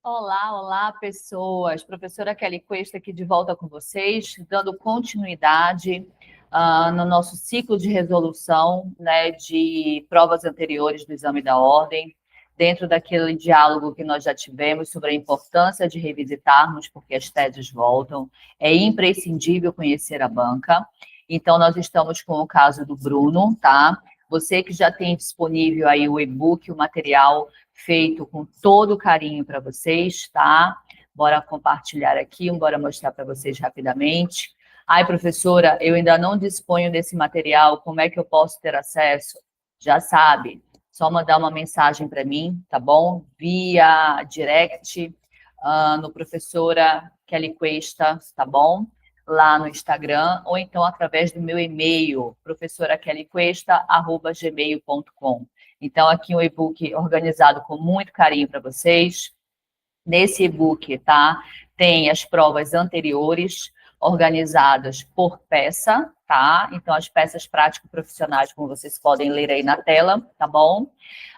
Olá, olá, pessoas. Professora Kelly Cuesta aqui de volta com vocês, dando continuidade no nosso ciclo de resolução, né, de provas anteriores do exame da ordem, dentro daquele diálogo que nós já tivemos sobre a importância de revisitarmos, porque as teses voltam. É imprescindível conhecer a banca. Então, nós estamos com o caso do Bruno, tá? Você que já tem disponível aí o e-book, o material feito com todo carinho para vocês, tá? Bora compartilhar aqui, bora mostrar para vocês rapidamente. Ai, professora, eu ainda não disponho desse material, como é que eu posso ter acesso? Já sabe, só mandar uma mensagem para mim, tá bom? Via direct, no professora Kelly Cuesta, tá bom? Lá no Instagram, ou então através do meu e-mail, professorakellycuesta@gmail.com. Então, aqui um e-book organizado com muito carinho para vocês. Nesse e-book, tá? Tem as provas anteriores, organizadas por peça, tá? Então, as peças prático-profissionais, como vocês podem ler aí na tela, tá bom?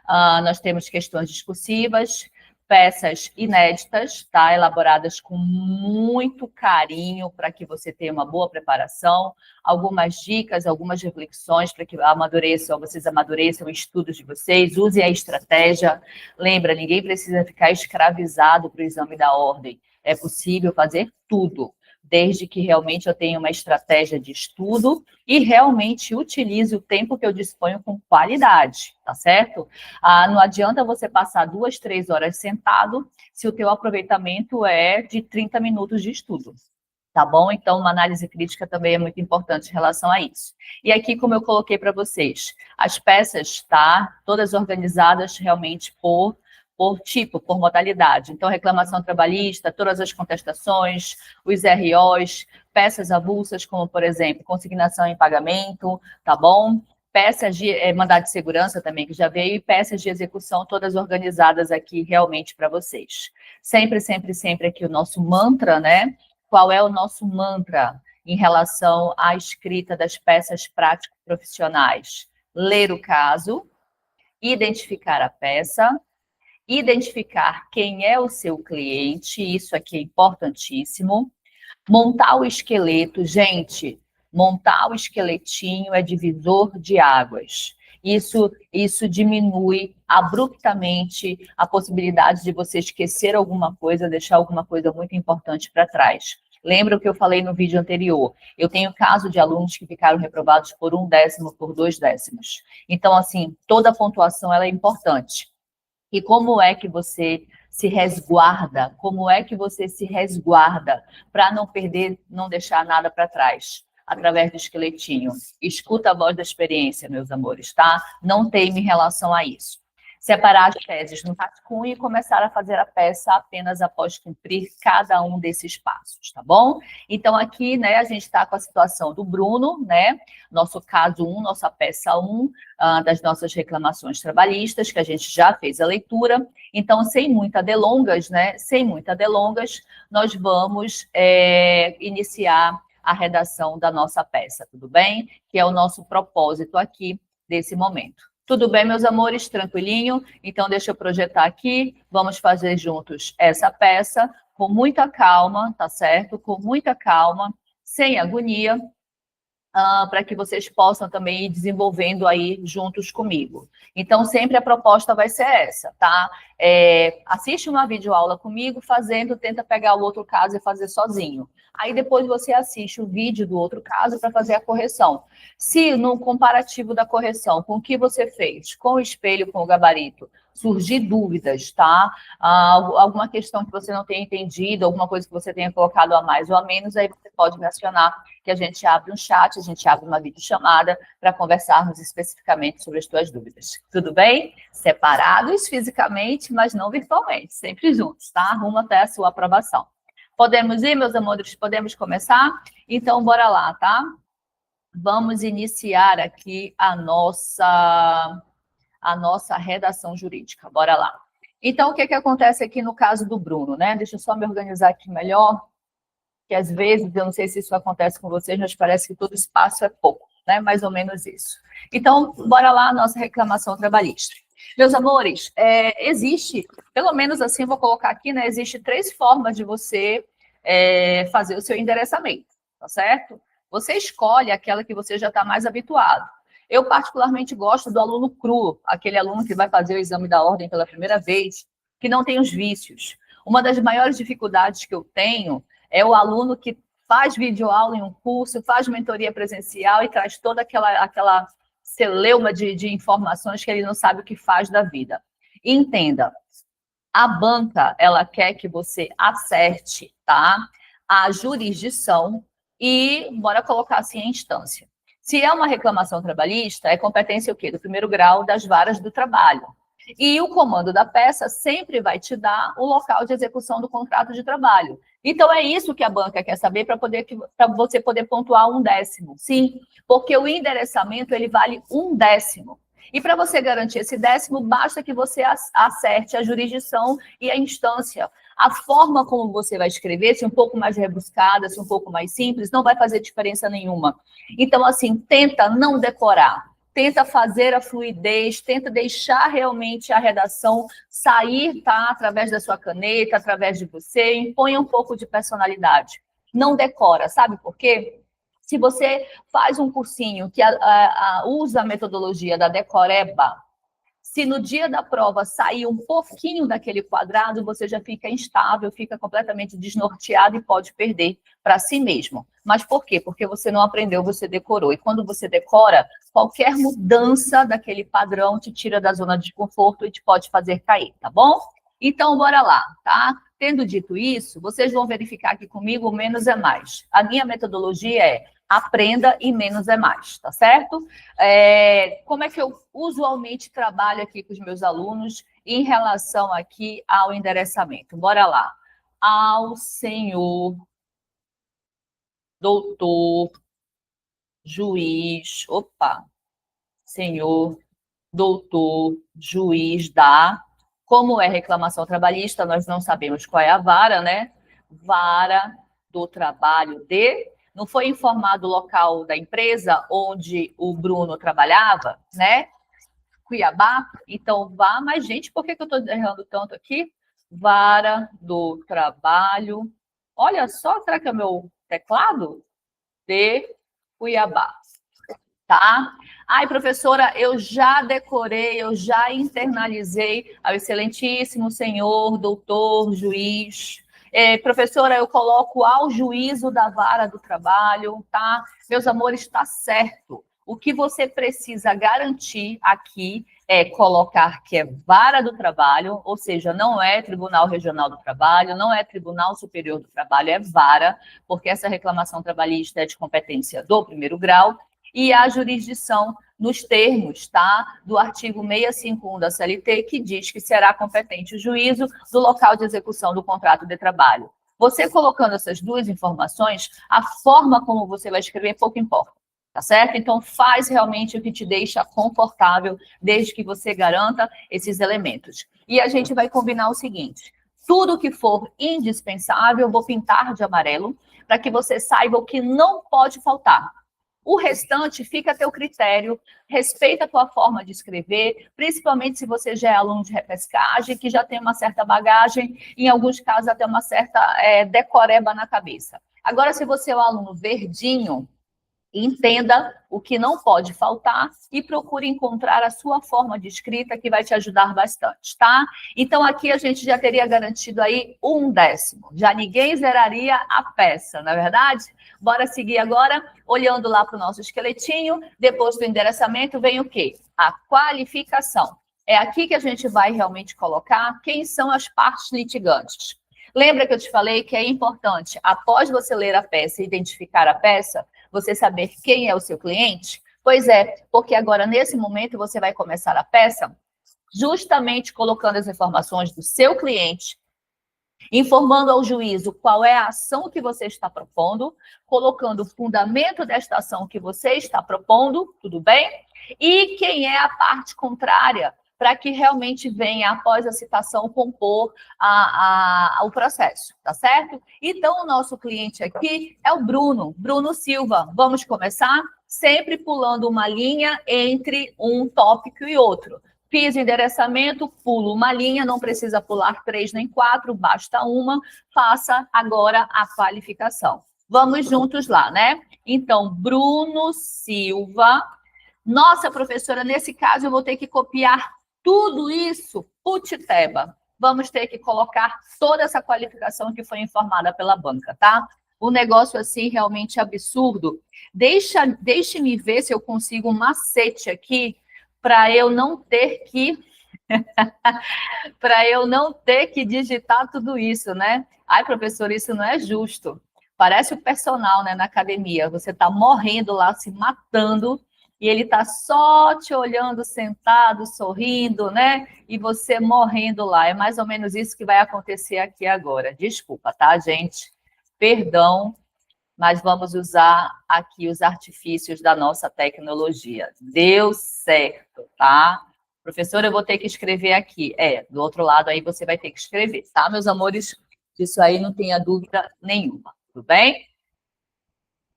Nós temos questões discursivas, peças inéditas, tá? Elaboradas com muito carinho para que você tenha uma boa preparação, algumas dicas, algumas reflexões para que vocês amadureçam o estudo de vocês, usem a estratégia. Lembra, ninguém precisa ficar escravizado para o exame da ordem. É possível fazer tudo, desde que realmente eu tenha uma estratégia de estudo e realmente utilize o tempo que eu disponho com qualidade, tá certo? Não adianta você passar 2, 3 horas sentado se o teu aproveitamento é de 30 minutos de estudo. Tá bom? Então, uma análise crítica também é muito importante em relação a isso. E aqui, como eu coloquei para vocês, as peças, tá? Todas organizadas realmente por tipo, por modalidade. Então, reclamação trabalhista, todas as contestações, os ROs, peças avulsas, como, por exemplo, consignação em pagamento, tá bom? Peças de mandado de segurança também, que já veio, e peças de execução, todas organizadas aqui realmente para vocês. Sempre, sempre, sempre aqui o nosso mantra, né? Qual é o nosso mantra em relação à escrita das peças prático-profissionais? Ler o caso, identificar a peça, identificar quem é o seu cliente, isso aqui é importantíssimo. Montar o esqueleto, gente, montar o esqueletinho é divisor de águas. Isso diminui abruptamente a possibilidade de você esquecer alguma coisa, deixar alguma coisa muito importante para trás. Lembra o que eu falei no vídeo anterior? Eu tenho caso de alunos que ficaram reprovados por 1/10, por 2/10. Então, assim, toda a pontuação ela é importante. E como é que você se resguarda? Como é que você se resguarda para não perder, não deixar nada para trás? Através do esqueletinho. Escuta a voz da experiência, meus amores, tá? Não teme em relação a isso. Separar as teses no rascunho e começar a fazer a peça apenas após cumprir cada um desses passos, tá bom? Então, aqui, né, a gente está com a situação do Bruno, né? Nosso caso 1, nossa peça 1, das nossas reclamações trabalhistas, que a gente já fez a leitura. Então, sem muitas delongas, né? Sem muitas delongas, nós vamos iniciar a redação da nossa peça, tudo bem? Que é o nosso propósito aqui desse momento. Tudo bem, meus amores? Tranquilinho? Então, deixa eu projetar aqui. Vamos fazer juntos essa peça com muita calma, tá certo? Com muita calma, sem agonia, para que vocês possam também ir desenvolvendo aí juntos comigo. Então, sempre a proposta vai ser essa, tá? Assiste uma videoaula comigo, tenta pegar o outro caso e fazer sozinho. Aí depois você assiste o vídeo do outro caso para fazer a correção. Se no comparativo da correção, com o que você fez, com o espelho, com o gabarito, surgir dúvidas, tá? Alguma questão que você não tenha entendido, alguma coisa que você tenha colocado a mais ou a menos, aí você pode me acionar, que a gente abre um chat, a gente abre uma videochamada para conversarmos especificamente sobre as tuas dúvidas. Tudo bem? Separados fisicamente, mas não virtualmente, sempre juntos, tá? Rumo até a sua aprovação. Podemos ir, meus amores? Podemos começar? Então, bora lá, tá? Vamos iniciar aqui a nossa redação jurídica. Bora lá. Então, o que acontece aqui no caso do Bruno, né? Deixa eu só me organizar aqui melhor, que às vezes, eu não sei se isso acontece com vocês, mas parece que todo espaço é pouco, né? Mais ou menos isso. Então, bora lá, a nossa reclamação trabalhista. Meus amores, existe pelo menos assim, vou colocar aqui, né? Existem 3 formas de você fazer o seu endereçamento, tá certo? Você escolhe aquela que você já está mais habituado. Eu, particularmente, gosto do aluno cru, aquele aluno que vai fazer o exame da ordem pela primeira vez, que não tem os vícios. Uma das maiores dificuldades que eu tenho é o aluno que faz videoaula em um curso, faz mentoria presencial e traz toda aquela celeuma de informações que ele não sabe o que faz da vida. E entenda, a banca, ela quer que você acerte, tá? A jurisdição e, bora colocar assim, a instância. Se é uma reclamação trabalhista, é competência o quê? Do primeiro grau das varas do trabalho. E o comando da peça sempre vai te dar o local de execução do contrato de trabalho. Então, é isso que a banca quer saber para você poder pontuar 1/10. Sim, porque o endereçamento, ele vale 1/10. E para você garantir esse 10º, basta que você acerte a jurisdição e a instância. A forma como você vai escrever, se um pouco mais rebuscada, se um pouco mais simples, não vai fazer diferença nenhuma. Então, assim, tenta não decorar. Tenta fazer a fluidez, tenta deixar realmente a redação sair, tá? Através da sua caneta, através de você, impõe um pouco de personalidade. Não decora, sabe por quê? Se você faz um cursinho que usa a metodologia da decoreba, se no dia da prova sair um pouquinho daquele quadrado, você já fica instável, fica completamente desnorteado e pode perder para si mesmo. Mas por quê? Porque você não aprendeu, você decorou. E quando você decora, qualquer mudança daquele padrão te tira da zona de conforto e te pode fazer cair, tá bom? Então, bora lá, tá? Tendo dito isso, vocês vão verificar aqui comigo o menos é mais. A minha metodologia é aprenda e menos é mais, tá certo? Como é que eu usualmente trabalho aqui com os meus alunos em relação aqui ao endereçamento? Bora lá. Ao senhor doutor juiz, senhor doutor juiz da, como é reclamação trabalhista, nós não sabemos qual é a vara, né? Vara do trabalho de... Não foi informado o local da empresa onde o Bruno trabalhava, né? Cuiabá. Então, vá. Mas, gente, por que eu estou errando tanto aqui? Vara do trabalho. Olha só, será que é meu teclado? De Cuiabá. Tá? Ai, professora, eu já decorei, eu já internalizei ao excelentíssimo senhor, doutor, juiz... professora, eu coloco ao juízo da vara do trabalho, tá? Meus amores, está certo. O que você precisa garantir aqui é colocar que é vara do trabalho, ou seja, não é Tribunal Regional do Trabalho, não é Tribunal Superior do Trabalho, é vara, porque essa reclamação trabalhista é de competência do primeiro grau, e a jurisdição nos termos, tá, do artigo 651 da CLT, que diz que será competente o juízo do local de execução do contrato de trabalho. Você colocando essas 2 informações, a forma como você vai escrever pouco importa, tá certo? Então, faz realmente o que te deixa confortável, desde que você garanta esses elementos. E a gente vai combinar o seguinte: tudo que for indispensável, eu vou pintar de amarelo, para que você saiba o que não pode faltar. O restante fica a teu critério, respeita a tua forma de escrever, principalmente se você já é aluno de repescagem, que já tem uma certa bagagem, em alguns casos até uma certa decoreba na cabeça. Agora, se você é um aluno verdinho, entenda o que não pode faltar e procure encontrar a sua forma de escrita, que vai te ajudar bastante, tá? Então, aqui a gente já teria garantido aí 1/10. Já ninguém zeraria a peça, não é verdade? Bora seguir agora, olhando lá para o nosso esqueletinho. Depois do endereçamento vem o quê? A qualificação. É aqui que a gente vai realmente colocar quem são as partes litigantes. Lembra que eu te falei que é importante, após você ler a peça e identificar a peça, você saber quem é o seu cliente? Pois é, porque agora, nesse momento, você vai começar a peça justamente colocando as informações do seu cliente, informando ao juízo qual é a ação que você está propondo, colocando o fundamento desta ação que você está propondo, tudo bem? E quem é a parte contrária, para que realmente venha, após a citação, compor o processo, tá certo? Então, o nosso cliente aqui é o Bruno Silva. Vamos começar? Sempre pulando uma linha entre um tópico e outro. Fiz o endereçamento, pulo uma linha, não precisa pular 3 nem 4, basta uma. Faça agora a qualificação. Vamos juntos lá, né? Então, Bruno Silva. Nossa, professora, nesse caso eu vou ter que copiar tudo isso, putiteba. Vamos ter que colocar toda essa qualificação que foi informada pela banca, tá? Um negócio assim realmente absurdo. Deixe-me ver se eu consigo um macete aqui para eu não ter que para eu não ter que digitar tudo isso, né? Ai, professor, isso não é justo. Parece o personal, né, na academia. Você está morrendo lá, se matando, e ele está só te olhando sentado, sorrindo, né? E você morrendo lá. É mais ou menos isso que vai acontecer aqui agora. Desculpa, tá, gente? Perdão, mas vamos usar aqui os artifícios da nossa tecnologia. Deu certo, tá? Professora, eu vou ter que escrever aqui. Do outro lado aí você vai ter que escrever, tá, meus amores? Isso aí não tenha dúvida nenhuma, tudo bem?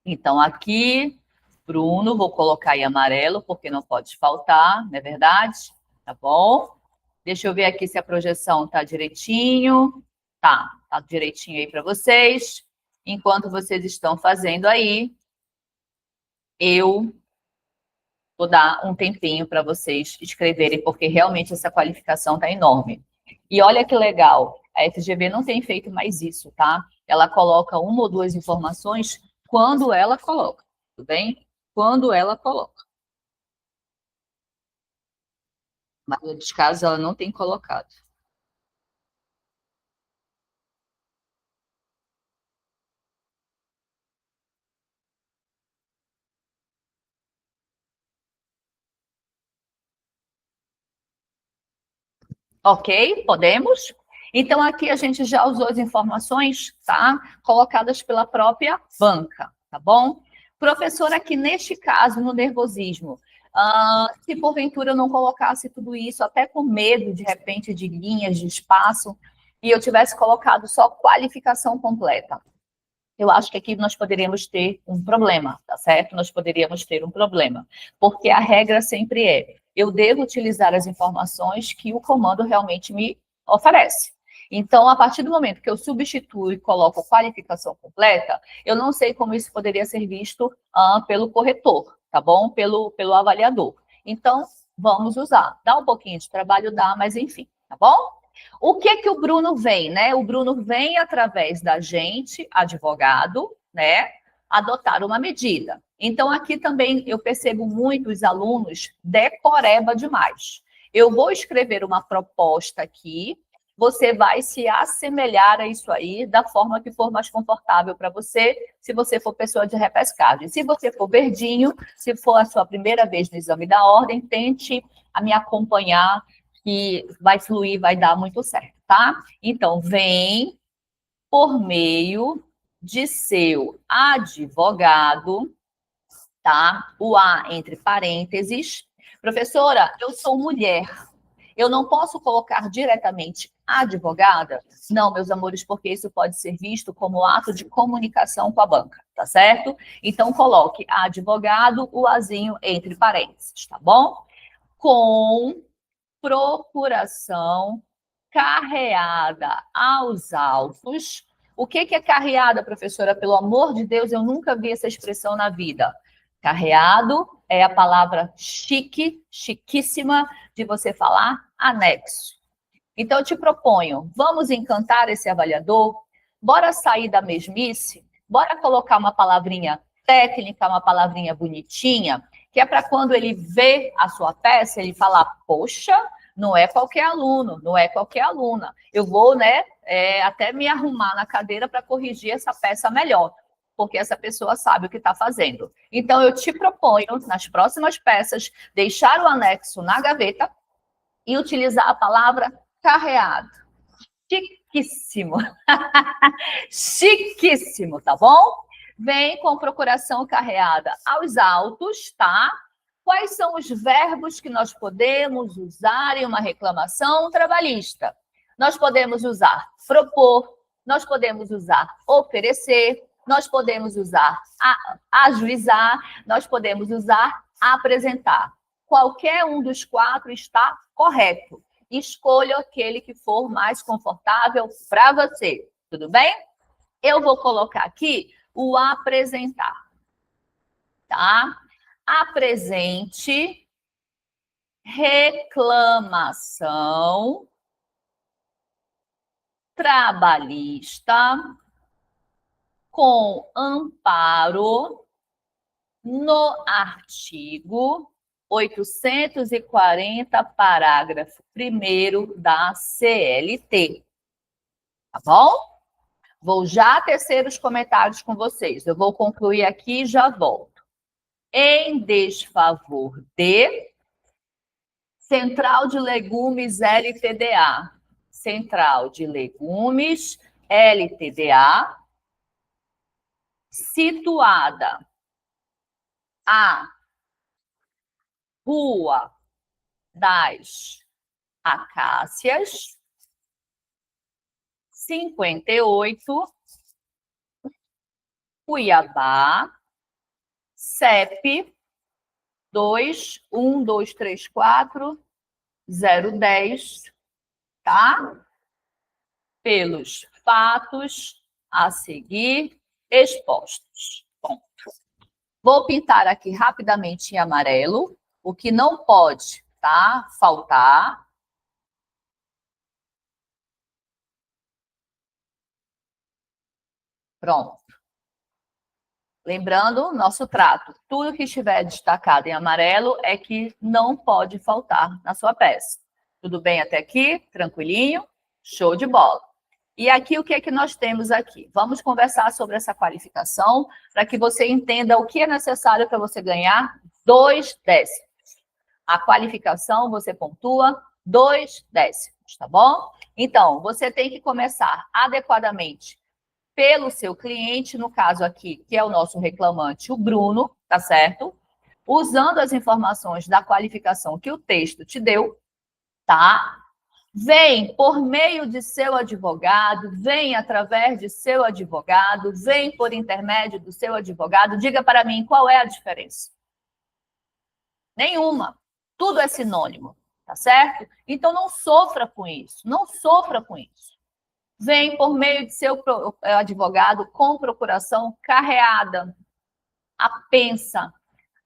Então, aqui, Bruno, vou colocar em amarelo, porque não pode faltar, não é verdade? Tá bom? Deixa eu ver aqui se a projeção tá direitinho. Tá direitinho aí para vocês. Enquanto vocês estão fazendo aí, eu vou dar um tempinho para vocês escreverem, porque realmente essa qualificação está enorme. E olha que legal, a FGV não tem feito mais isso, tá? Ela coloca uma ou duas informações quando ela coloca, tudo bem? Quando ela coloca. Mas, em outros casos, ela não tem colocado. Ok? Podemos? Então, aqui a gente já usou as informações, tá? Colocadas pela própria banca, tá bom? Professor, aqui neste caso, no nervosismo, se porventura eu não colocasse tudo isso, até com medo, de repente, de linhas, de espaço, e eu tivesse colocado só qualificação completa, eu acho que aqui nós poderíamos ter um problema, tá certo? Nós poderíamos ter um problema, porque a regra sempre é, eu devo utilizar as informações que o comando realmente me oferece. Então, a partir do momento que eu substituo e coloco qualificação completa, eu não sei como isso poderia ser visto pelo corretor, tá bom? Pelo avaliador. Então, vamos usar. Dá um pouquinho de trabalho, dá, mas enfim, tá bom? O que o Bruno vem, né? O Bruno vem através da gente, advogado, né? Adotar uma medida. Então, aqui também eu percebo muito os alunos decoreba demais. Eu vou escrever uma proposta aqui, você vai se assemelhar a isso aí da forma que for mais confortável para você, se você for pessoa de repescagem. Se você for verdinho, se for a sua primeira vez no exame da ordem, tente me acompanhar, que vai fluir, vai dar muito certo, tá? Então, vem por meio de seu advogado, tá? O A entre parênteses. Professora, eu sou mulher. Eu não posso colocar diretamente advogada? Não, meus amores, porque isso pode ser visto como ato de comunicação com a banca, tá certo? Então, coloque advogado, o Azinho entre parênteses, tá bom? Com procuração carreada aos autos. O que é carreada, professora? Pelo amor de Deus, eu nunca vi essa expressão na vida. Carreado é a palavra chique, chiquíssima, de você falar anexo. Então, eu te proponho, vamos encantar esse avaliador? Bora sair da mesmice? Bora colocar uma palavrinha técnica, uma palavrinha bonitinha, que é para quando ele vê a sua peça, ele falar, poxa, não é qualquer aluno, não é qualquer aluna. Eu vou, né, até me arrumar na cadeira para corrigir essa peça melhor, porque essa pessoa sabe o que está fazendo. Então, eu te proponho, nas próximas peças, deixar o anexo na gaveta e utilizar a palavra carreado. Chiquíssimo. Chiquíssimo, tá bom? Vem com procuração carreada aos autos, tá? Quais são os verbos que nós podemos usar em uma reclamação trabalhista? Nós podemos usar propor, nós podemos usar oferecer, nós podemos usar ajuizar, nós podemos usar apresentar. qualquer um dos 4 está correto. Escolha aquele que for mais confortável para você. Tudo bem? Eu vou colocar aqui o apresentar, tá? Apresente reclamação trabalhista com amparo no artigo 840, parágrafo 1º da CLT. Tá bom? Vou já tecer os comentários com vocês. Eu vou concluir aqui e já volto. Em desfavor de Central de Legumes LTDA. Central de Legumes LTDA, situada a Rua das Acácias, 58, Cuiabá, CEP 21234-010, tá? Pelos fatos a seguir expostos. Bom, vou pintar aqui rapidamente em amarelo, o que não pode, tá? Faltar. Pronto. Lembrando, nosso trato, tudo que estiver destacado em amarelo é que não pode faltar na sua peça. Tudo bem até aqui? Tranquilinho? Show de bola. E aqui, o que é que nós temos aqui? Vamos conversar sobre essa qualificação para que você entenda o que é necessário para você ganhar 2 décimos. A qualificação, você pontua 2 décimos, tá bom? Então, você tem que começar adequadamente pelo seu cliente, no caso aqui, que é o nosso reclamante, o Bruno, tá certo? Usando as informações da qualificação que o texto te deu, tá? Vem por meio de seu advogado, vem através de seu advogado, vem por intermédio do seu advogado. Diga para mim qual é a diferença. Nenhuma. Tudo é sinônimo, tá certo? Então não sofra com isso, não sofra com isso. Vem por meio de seu advogado com procuração carreada, apensa,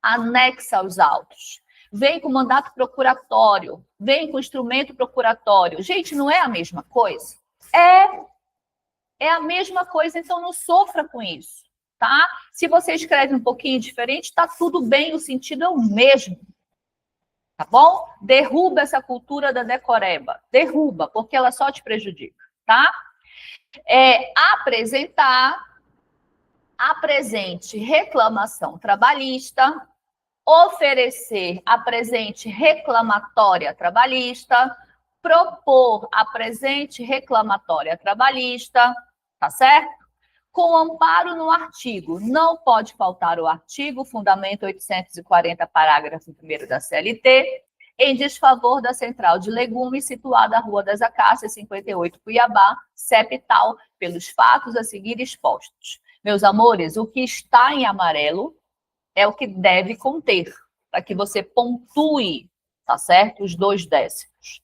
anexa aos autos. Vem com mandato procuratório, vem com instrumento procuratório. Gente, não é a mesma coisa? É a mesma coisa, então não sofra com isso, tá? Se você escreve um pouquinho diferente, tá tudo bem, o sentido é o mesmo. Tá bom? Derruba essa cultura da decoreba. Derruba, porque ela só te prejudica, tá? Apresente reclamação trabalhista, oferecer apresente reclamatória trabalhista, propor apresente reclamatória trabalhista, tá certo? Com amparo no artigo, não pode faltar o artigo, fundamento 840, parágrafo 1º da CLT, em desfavor da Central de Legumes, situada à Rua das Acácias, 58, Cuiabá, CEP tal, pelos fatos a seguir expostos. Meus amores, o que está em amarelo é o que deve conter, para que você pontue, tá certo? Os 2 décimos.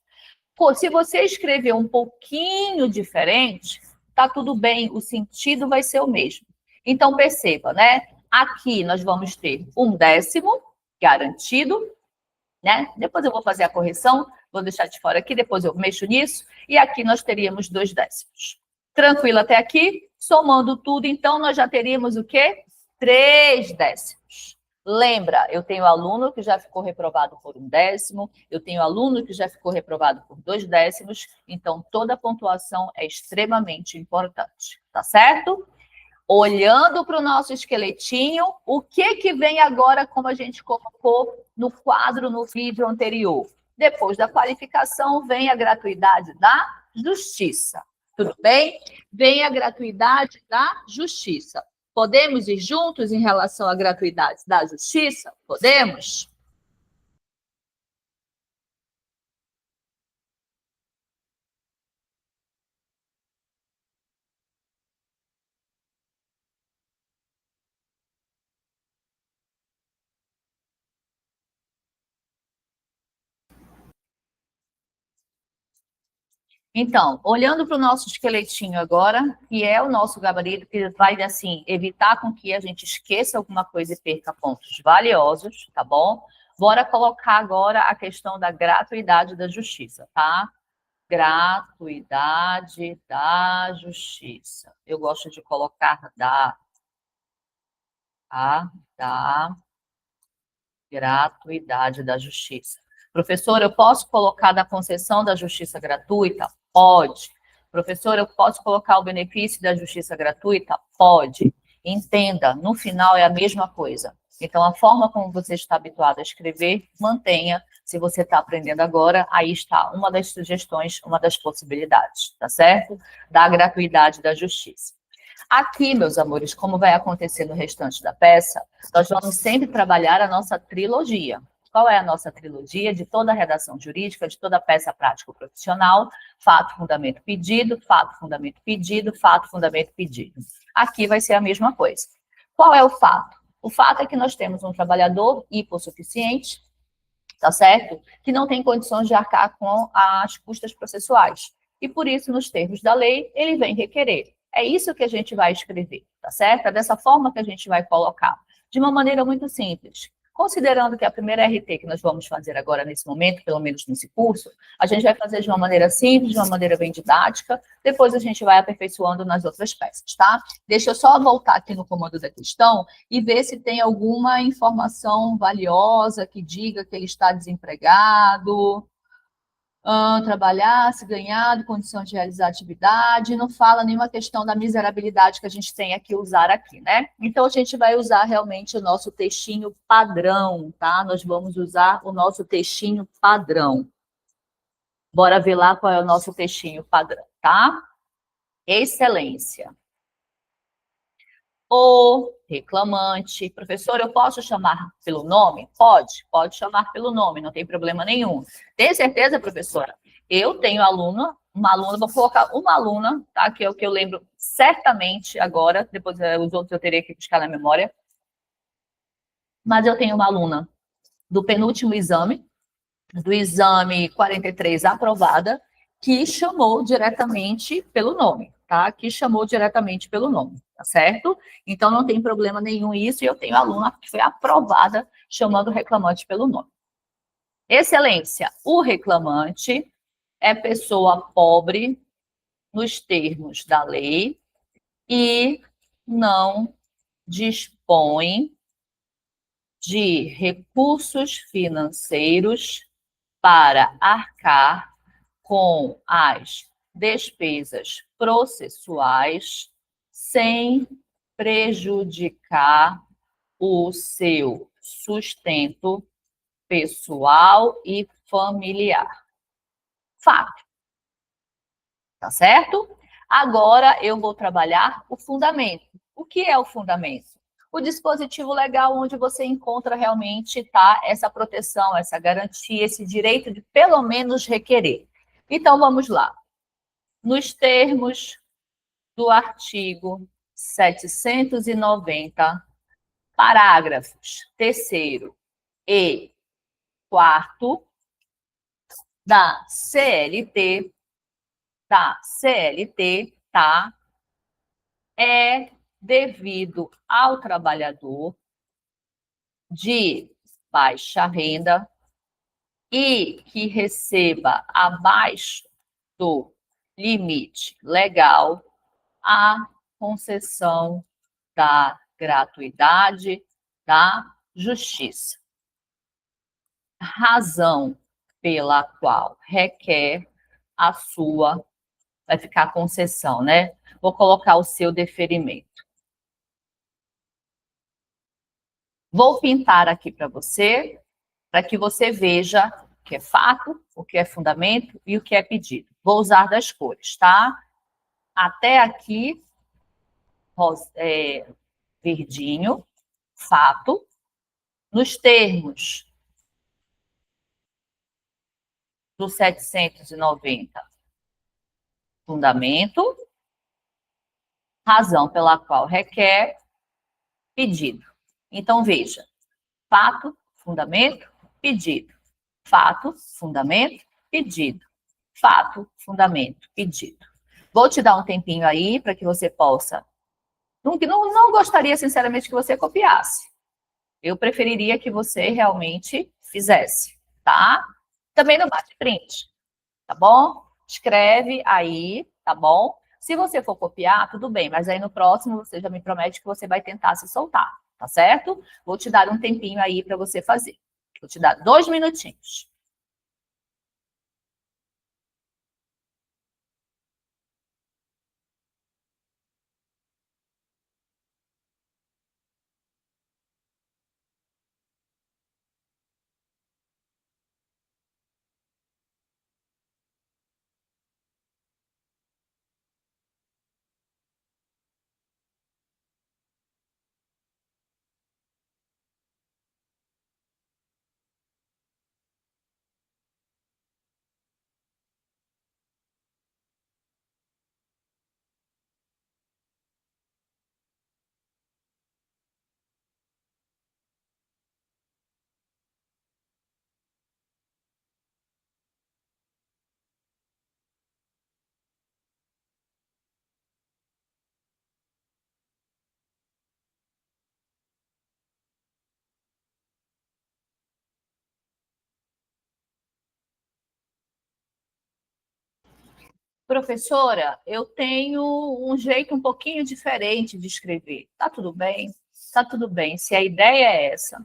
Pô, se você escrever um pouquinho diferente, tá tudo bem, o sentido vai ser o mesmo. Então, perceba, né? Aqui nós vamos ter 1 décimo garantido, né? Depois eu vou fazer a correção, vou deixar de fora aqui, depois eu mexo nisso, e aqui nós teríamos 2 décimos. Tranquilo até aqui? Somando tudo, então, nós já teríamos o quê? 3 décimos. Lembra, eu tenho aluno que já ficou reprovado por 1 décimo, eu tenho aluno que já ficou reprovado por 2 décimos, então toda a pontuação é extremamente importante, tá certo? Olhando para o nosso esqueletinho, o que vem agora, como a gente colocou no quadro, no vídeo anterior? Depois da qualificação, vem a gratuidade da justiça. Tudo bem? Vem a gratuidade da justiça. Podemos ir juntos em relação à gratuidade da justiça? Podemos? Então, olhando para o nosso esqueletinho agora, que é o nosso gabarito, que vai, assim, evitar com que a gente esqueça alguma coisa e perca pontos valiosos, tá bom? Bora colocar agora a questão da gratuidade da justiça, tá? Gratuidade da justiça. Eu gosto de colocar da gratuidade da justiça. Professor, eu posso colocar da concessão da justiça gratuita? Pode. Professor, eu posso colocar o benefício da justiça gratuita? Pode. Entenda, no final é a mesma coisa. Então, a forma como você está habituado a escrever, mantenha. Se você está aprendendo agora, aí está uma das sugestões, uma das possibilidades, tá certo? Da gratuidade da justiça. Aqui, meus amores, como vai acontecer no restante da peça, nós vamos sempre trabalhar a nossa trilogia. Qual é a nossa trilogia? De toda a redação jurídica, de toda a peça prático-profissional, fato, fundamento, pedido, fato, fundamento, pedido, fato, fundamento, pedido. Aqui vai ser a mesma coisa. Qual é o fato? O fato é que nós temos um trabalhador hipossuficiente, tá certo? Que não tem condições de arcar com as custas processuais. E por isso, nos termos da lei, ele vem requerer. É isso que a gente vai escrever, tá certo? É dessa forma que a gente vai colocar. De uma maneira muito simples. Considerando que a primeira RT que nós vamos fazer agora nesse momento, pelo menos nesse curso, a gente vai fazer de uma maneira simples, de uma maneira bem didática, depois a gente vai aperfeiçoando nas outras peças, tá? Deixa eu só voltar aqui no comando da questão e ver se tem alguma informação valiosa que diga que ele está desempregado, trabalhar, se ganhar, condição de realizar atividade, não fala nenhuma questão da miserabilidade que a gente tem que usar aqui, né? Então, a gente vai usar realmente o nosso textinho padrão, tá? Nós vamos usar o nosso textinho padrão. Bora ver lá qual é o nosso textinho padrão, tá? Excelência. O reclamante. Professor, eu posso chamar pelo nome? Pode chamar pelo nome, não tem problema nenhum. Tem certeza, professora? Eu tenho uma aluna, vou colocar uma aluna, tá? Que é o que eu lembro certamente agora, depois os outros eu teria que buscar na memória. Mas eu tenho uma aluna do penúltimo exame, do exame 43 aprovada, que chamou diretamente pelo nome, tá? Que chamou diretamente pelo nome, tá certo? Então, não tem problema nenhum isso, e eu tenho aluna que foi aprovada chamando o reclamante pelo nome. Excelência, o reclamante é pessoa pobre nos termos da lei e não dispõe de recursos financeiros para arcar com as despesas processuais sem prejudicar o seu sustento pessoal e familiar. Fato, tá certo? Agora eu vou trabalhar o fundamento. O que é o fundamento? O dispositivo legal onde você encontra realmente, tá, essa proteção, essa garantia, esse direito de pelo menos requerer. Então, vamos lá. Nos termos do artigo 790, parágrafos 3º e 4º da CLT, tá? É devido ao trabalhador de baixa renda e que receba abaixo do limite legal a concessão da gratuidade da justiça. Razão pela qual requer a sua, vai ficar a concessão, né? Vou colocar o seu deferimento. Vou pintar aqui para que você veja o que é fato, o que é fundamento e o que é pedido. Vou usar das cores, tá? Até aqui, verdinho, fato. Nos termos do 790, fundamento. Razão pela qual requer, pedido. Então, veja, fato, fundamento, pedido. Fato, fundamento, pedido. fato, fundamento, pedido. Vou te dar um tempinho aí para que você possa. Não gostaria, sinceramente, que você copiasse. Eu preferiria que você realmente fizesse, tá? Também não bate print, tá bom? Escreve aí, tá bom? Se você for copiar, tudo bem, mas aí no próximo você já me promete que você vai tentar se soltar, tá certo? Vou te dar um tempinho aí para você fazer. Vou te dar 2 minutinhos. Professora, eu tenho um jeito um pouquinho diferente de escrever. Tá tudo bem? Tá tudo bem. Se a ideia é essa,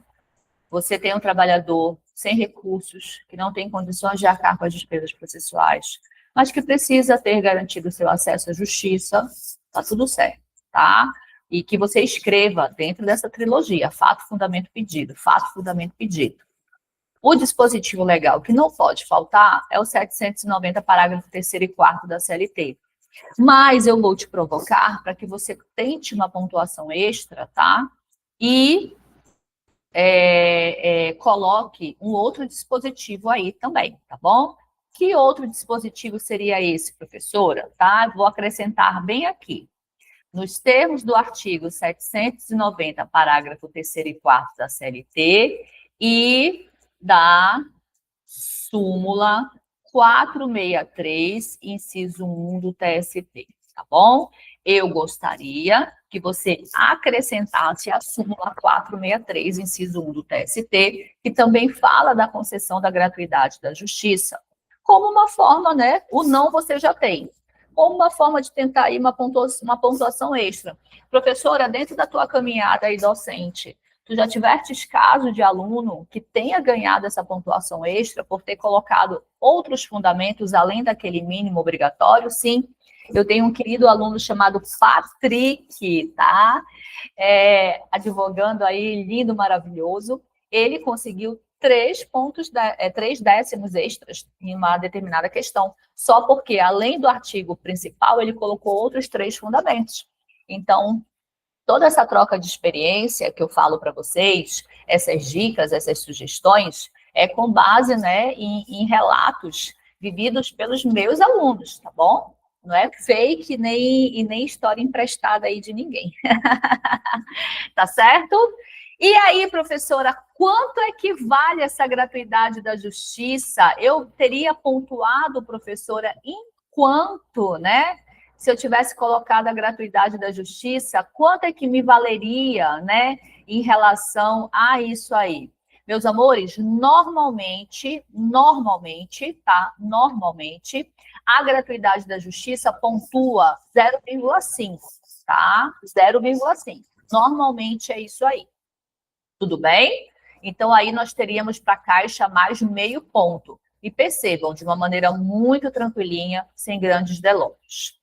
você tem um trabalhador sem recursos, que não tem condições de arcar com as despesas processuais, mas que precisa ter garantido seu acesso à justiça, tá tudo certo, tá? E que você escreva dentro dessa trilogia, fato, fundamento, pedido, fato, fundamento, pedido. O dispositivo legal que não pode faltar é o 790, parágrafo 3º e 4º da CLT. Mas eu vou te provocar para que você tente uma pontuação extra, tá? E coloque um outro dispositivo aí também, tá bom? Que outro dispositivo seria esse, professora? Tá? Vou acrescentar bem aqui. Nos termos do artigo 790, parágrafo 3º e 4º da CLT e da súmula 463, inciso 1 do TST, tá bom? Eu gostaria que você acrescentasse a súmula 463, inciso 1 do TST, que também fala da concessão da gratuidade da justiça, como uma forma, né? O não você já tem, como uma forma de tentar aí uma pontuação extra. Professora, dentro da tua caminhada aí docente, tu já tiveste caso de aluno que tenha ganhado essa pontuação extra por ter colocado outros fundamentos além daquele mínimo obrigatório? Sim, eu tenho um querido aluno chamado Patrick, tá? Advogando aí, lindo, maravilhoso. Ele conseguiu 3 décimos extras em uma determinada questão, só porque, além do artigo principal, ele colocou outros 3 fundamentos. Então, toda essa troca de experiência que eu falo para vocês, essas dicas, essas sugestões, é com base, né, em relatos vividos pelos meus alunos, tá bom? Não é fake nem história emprestada aí de ninguém. Tá certo? E aí, professora, quanto é que vale essa gratuidade da justiça? Eu teria pontuado, professora, em quanto, né? Se eu tivesse colocado a gratuidade da justiça, quanto é que me valeria, né, em relação a isso aí? Meus amores, normalmente, tá? Normalmente, a gratuidade da justiça pontua 0,5, tá? 0,5. Normalmente é isso aí. Tudo bem? Então, aí nós teríamos para a Caixa mais meio ponto. E percebam, de uma maneira muito tranquilinha, sem grandes delongas.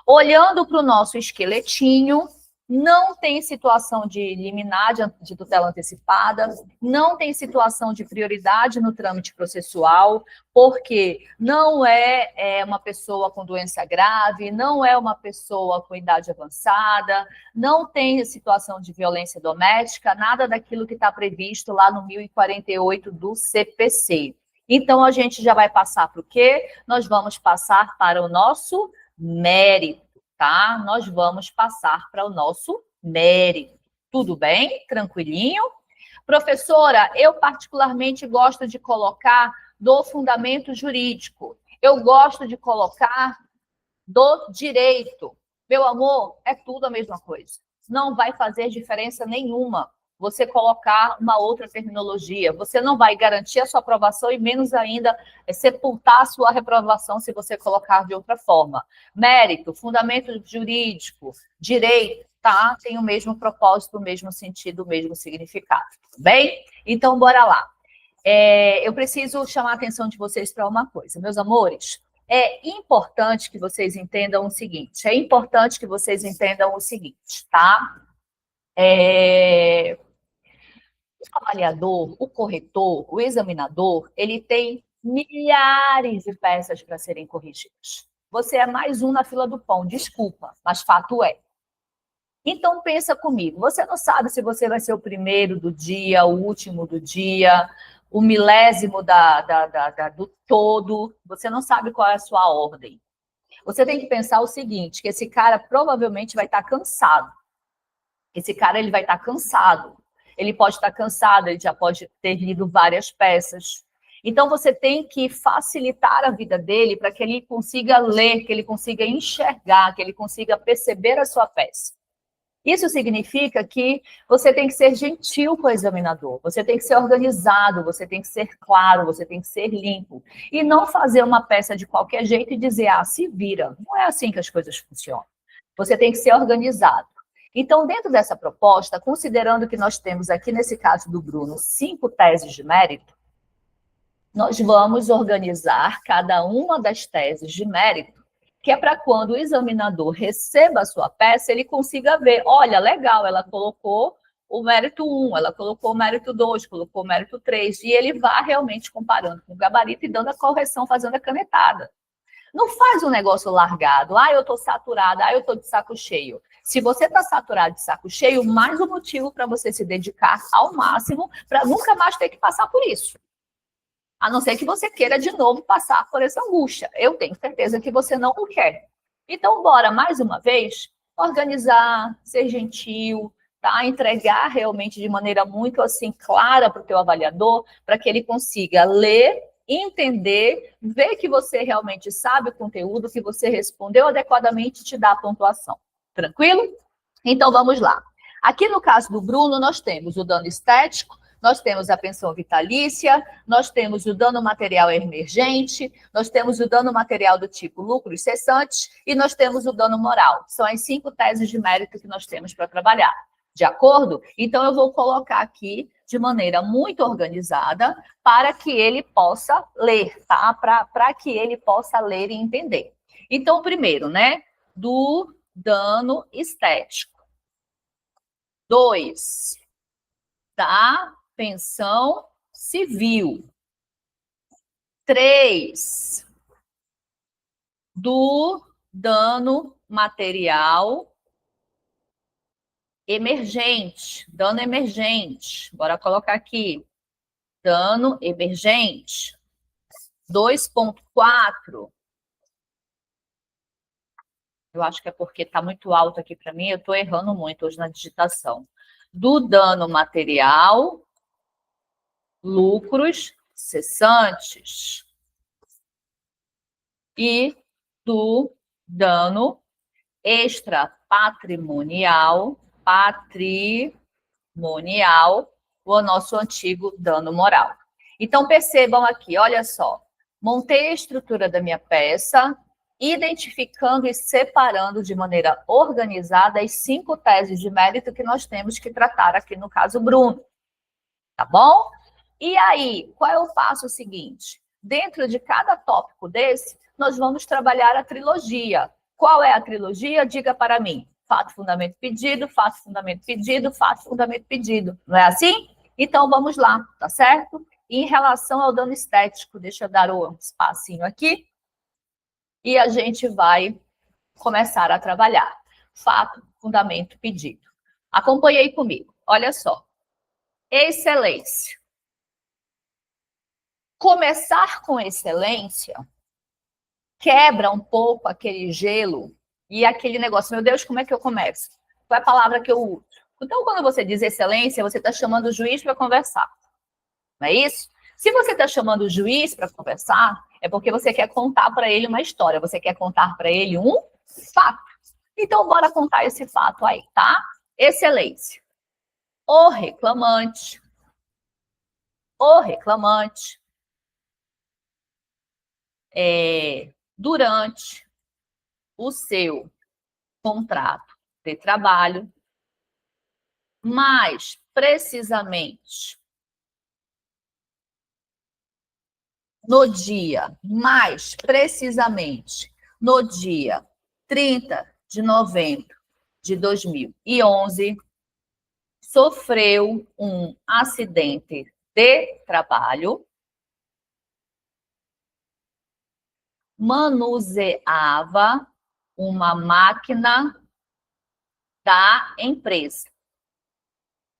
Olhando para o nosso esqueletinho, não tem situação de liminar de tutela antecipada, não tem situação de prioridade no trâmite processual, porque não é uma pessoa com doença grave, não é uma pessoa com idade avançada, não tem situação de violência doméstica, nada daquilo que está previsto lá no 1048 do CPC. Então, a gente já vai passar para o quê? Nós vamos passar para o nosso mérito, tá? Nós vamos passar para o nosso mérito. Tudo bem? Tranquilinho? Professora, eu particularmente gosto de colocar do fundamento jurídico. Eu gosto de colocar do direito. Meu amor, é tudo a mesma coisa. Não vai fazer diferença nenhuma você colocar uma outra terminologia. Você não vai garantir a sua aprovação e menos ainda sepultar a sua reprovação se você colocar de outra forma. Mérito, fundamento jurídico, direito, tá? Tem o mesmo propósito, o mesmo sentido, o mesmo significado. Tudo bem? Então, bora lá. Eu preciso chamar a atenção de vocês para uma coisa. Meus amores, é importante que vocês entendam o seguinte. Tá? O avaliador, o corretor, o examinador, ele tem milhares de peças para serem corrigidas. Você é mais um na fila do pão, desculpa, mas fato é. Então, pensa comigo, você não sabe se você vai ser o primeiro do dia, o último do dia, o milésimo do todo, você não sabe qual é a sua ordem. Você tem que pensar o seguinte, que esse cara provavelmente vai estar cansado. Ele vai estar cansado. Ele pode estar cansado, ele já pode ter lido várias peças. Então, você tem que facilitar a vida dele para que ele consiga ler, que ele consiga enxergar, que ele consiga perceber a sua peça. Isso significa que você tem que ser gentil com o examinador, você tem que ser organizado, você tem que ser claro, você tem que ser limpo. E não fazer uma peça de qualquer jeito e dizer, se vira. Não é assim que as coisas funcionam. Você tem que ser organizado. Então, dentro dessa proposta, considerando que nós temos aqui, nesse caso do Bruno, 5 teses de mérito, nós vamos organizar cada uma das teses de mérito, que é para quando o examinador receba a sua peça, ele consiga ver, olha, legal, ela colocou o mérito 1, ela colocou o mérito 2, colocou o mérito 3, e ele vá realmente comparando com o gabarito e dando a correção, fazendo a canetada. Não faz um negócio largado, eu estou saturada, eu estou de saco cheio. Se você está saturado de saco cheio, mais um motivo para você se dedicar ao máximo, para nunca mais ter que passar por isso. A não ser que você queira de novo passar por essa angústia. Eu tenho certeza que você não o quer. Então, bora, mais uma vez, organizar, ser gentil, tá? Entregar realmente de maneira muito assim clara para o teu avaliador, para que ele consiga ler, entender, ver que você realmente sabe o conteúdo, que você respondeu adequadamente e te dá a pontuação. Tranquilo? Então, vamos lá. Aqui no caso do Bruno, nós temos o dano estético, nós temos a pensão vitalícia, nós temos o dano material emergente, nós temos o dano material do tipo lucros cessantes e nós temos o dano moral. São as 5 teses de mérito que nós temos para trabalhar. De acordo? Então, eu vou colocar aqui de maneira muito organizada para que ele possa ler, tá? Para que ele possa ler e entender. Então, primeiro, né? Do dano estético. 2, da pensão civil. 3, do dano material emergente. Dano emergente. Bora colocar aqui. Dano emergente. 2.4. Eu acho que é porque está muito alto aqui para mim, eu estou errando muito hoje na digitação. Do dano material, lucros cessantes. E do dano extrapatrimonial, o nosso antigo dano moral. Então, percebam aqui, olha só. Montei a estrutura da minha peça, identificando e separando de maneira organizada as 5 teses de mérito que nós temos que tratar aqui no caso Bruno. Tá bom? E aí, qual é o passo seguinte? Dentro de cada tópico desse, nós vamos trabalhar a trilogia. Qual é a trilogia? Diga para mim. Fato, fundamento, pedido, fato, fundamento, pedido, fato, fundamento, pedido. Não é assim? Então, vamos lá, tá certo? Em relação ao dano estético, deixa eu dar um espacinho aqui. E a gente vai começar a trabalhar. Fato, fundamento, pedido. Acompanhe aí comigo. Olha só. Excelência. Começar com excelência quebra um pouco aquele gelo e aquele negócio, meu Deus, como é que eu começo? Qual é a palavra que eu uso? Então, quando você diz excelência, você está chamando o juiz para conversar. Não é isso? Se você está chamando o juiz para conversar, É porque você quer contar para ele uma história, você quer contar para ele um fato. Então, bora contar esse fato aí, tá? Excelência. O reclamante, durante o seu contrato de trabalho, mais precisamente no dia 30 de novembro de 2011, sofreu um acidente de trabalho, manuseava uma máquina da empresa,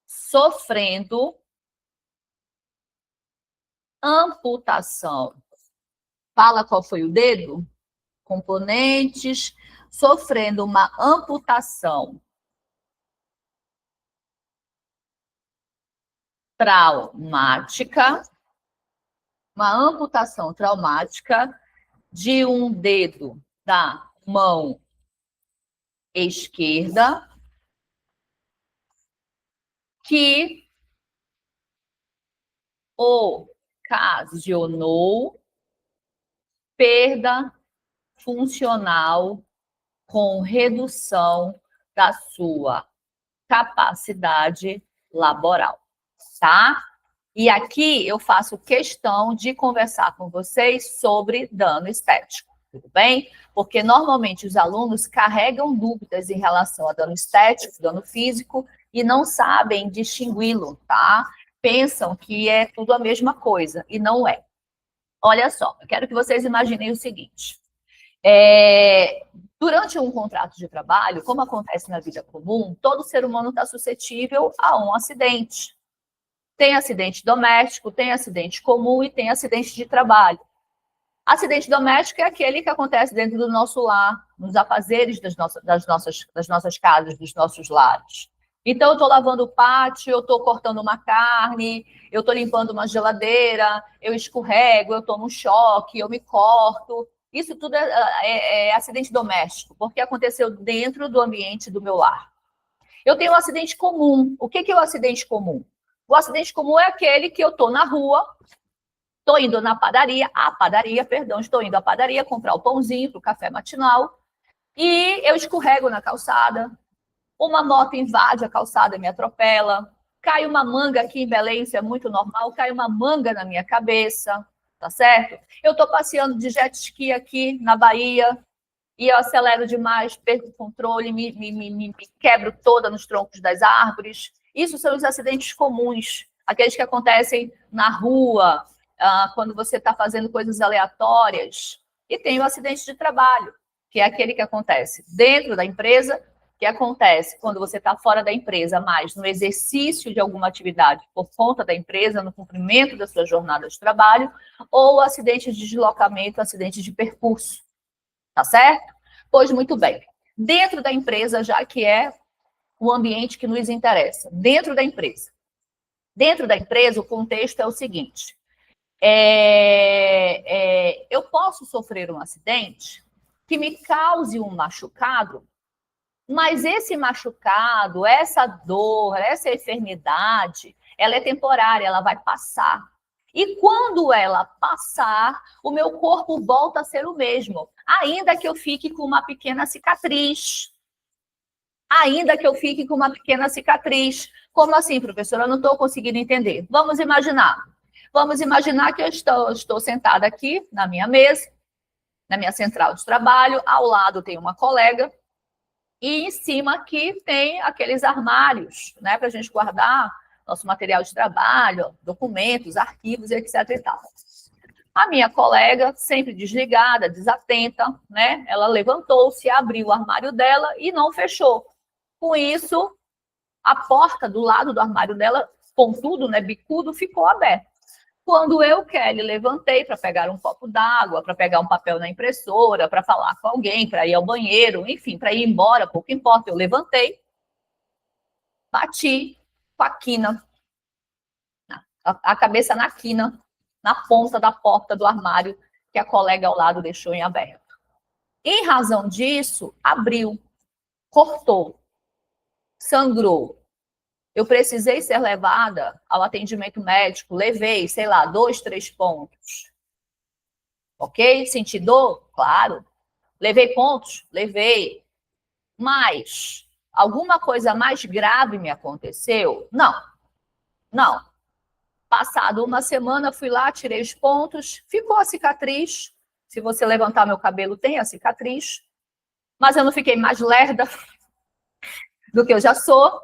sofrendo amputação. Fala qual foi o dedo? Componentes, sofrendo uma amputação traumática, de um dedo da mão esquerda, que ocasionou perda funcional com redução da sua capacidade laboral, tá? E aqui eu faço questão de conversar com vocês sobre dano estético, tudo bem? Porque normalmente os alunos carregam dúvidas em relação a dano estético, dano físico, e não sabem distingui-lo, tá? Pensam que é tudo a mesma coisa, e não é. Olha só, eu quero que vocês imaginem o seguinte. Durante um contrato de trabalho, como acontece na vida comum, todo ser humano está suscetível a um acidente. Tem acidente doméstico, tem acidente comum e tem acidente de trabalho. Acidente doméstico é aquele que acontece dentro do nosso lar, nos afazeres das nossas casas, dos nossos lares. Então, eu estou lavando o pátio, eu estou cortando uma carne, eu estou limpando uma geladeira, eu escorrego, eu tomo um choque, eu me corto. Isso tudo é acidente doméstico, porque aconteceu dentro do ambiente do meu lar. Eu tenho um acidente comum. O que é o acidente comum? O acidente comum é aquele que eu estou na rua, estou indo estou indo à padaria comprar o pãozinho para o café matinal e eu escorrego na calçada, uma moto invade a calçada e me atropela, cai uma manga aqui em Belém, isso é muito normal, cai uma manga na minha cabeça, tá certo? Eu estou passeando de jet ski aqui na Bahia e eu acelero demais, perco o controle, me quebro toda nos troncos das árvores. Isso são os acidentes comuns, aqueles que acontecem na rua, quando você está fazendo coisas aleatórias. E tem o acidente de trabalho, que é aquele que acontece dentro da empresa, que acontece quando você está fora da empresa, mas no exercício de alguma atividade por conta da empresa, no cumprimento da sua jornada de trabalho, ou acidente de deslocamento, acidente de percurso. Tá certo? Pois muito bem. Dentro da empresa, já que é o ambiente que nos interessa, dentro da empresa. Dentro da empresa, o contexto é o seguinte: eu posso sofrer um acidente que me cause um machucado, mas esse machucado, essa dor, essa enfermidade, ela é temporária, ela vai passar. E quando ela passar, o meu corpo volta a ser o mesmo, ainda que eu fique com uma pequena cicatriz. Ainda que eu fique com uma pequena cicatriz. Como assim, professora? Eu não estou conseguindo entender. Vamos imaginar. Vamos imaginar que eu estou sentada aqui na minha mesa, na minha central de trabalho, ao lado tem uma colega, e em cima aqui tem aqueles armários, né, para a gente guardar nosso material de trabalho, documentos, arquivos, etc. e tal. A minha colega, sempre desligada, desatenta, né, ela levantou-se, abriu o armário dela e não fechou. Com isso, a porta do lado do armário dela, pontudo, né, bicudo, ficou aberta. Quando eu, Kelly, levantei para pegar um copo d'água, para pegar um papel na impressora, para falar com alguém, para ir ao banheiro, enfim, para ir embora, pouco importa, eu levantei, bati com a quina, a cabeça na quina, na ponta da porta do armário, que a colega ao lado deixou em aberto. Em razão disso, abriu, cortou, sangrou. Eu precisei ser levada ao atendimento médico, levei, sei lá, 2, 3 pontos. Ok? Senti dor? Claro. Levei pontos? Levei. Mas alguma coisa mais grave me aconteceu? Não. Não. Passado uma semana, fui lá, tirei os pontos, ficou a cicatriz. Se você levantar meu cabelo, tem a cicatriz. Mas eu não fiquei mais lerda do que eu já sou.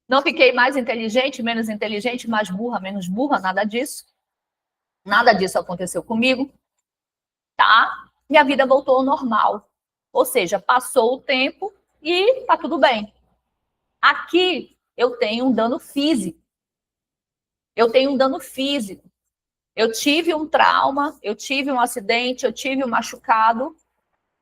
Não fiquei mais inteligente, menos inteligente, mais burra, menos burra, nada disso. Nada disso aconteceu comigo, tá? Minha vida voltou ao normal. Ou seja, passou o tempo e tá tudo bem. Aqui eu tenho um dano físico. Eu tenho um dano físico. Eu tive um trauma, eu tive um acidente, eu tive um machucado,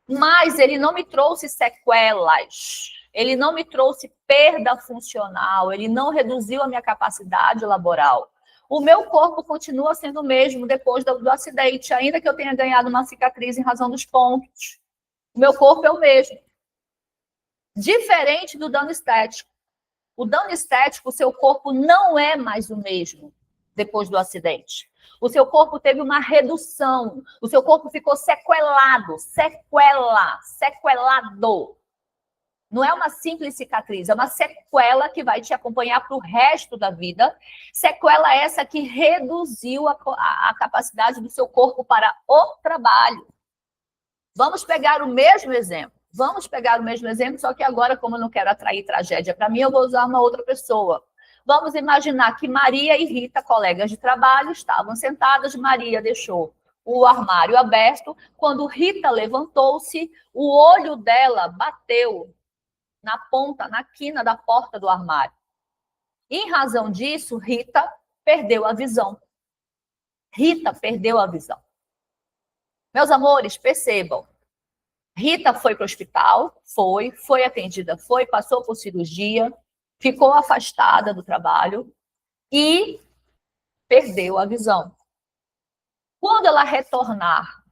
mas ele não me trouxe sequelas. Ele não me trouxe perda funcional, ele não reduziu a minha capacidade laboral. O meu corpo continua sendo o mesmo depois do acidente, ainda que eu tenha ganhado uma cicatriz em razão dos pontos. O meu corpo é o mesmo. Diferente do dano estético. O dano estético, o seu corpo não é mais o mesmo depois do acidente. O seu corpo teve uma redução. O seu corpo ficou sequelado. Sequelado. Não é uma simples cicatriz, é uma sequela que vai te acompanhar para o resto da vida. Sequela essa que reduziu a capacidade do seu corpo para o trabalho. Vamos pegar o mesmo exemplo. Só que agora, como eu não quero atrair tragédia para mim, eu vou usar uma outra pessoa. Vamos imaginar que Maria e Rita, colegas de trabalho, estavam sentadas. Maria deixou o armário aberto. Quando Rita levantou-se, o olho dela bateu na ponta, na quina da porta do armário. Em razão disso, Rita perdeu a visão. Meus amores, percebam. Rita foi para o hospital, foi atendida, passou por cirurgia, ficou afastada do trabalho e perdeu a visão. Quando ela retornar,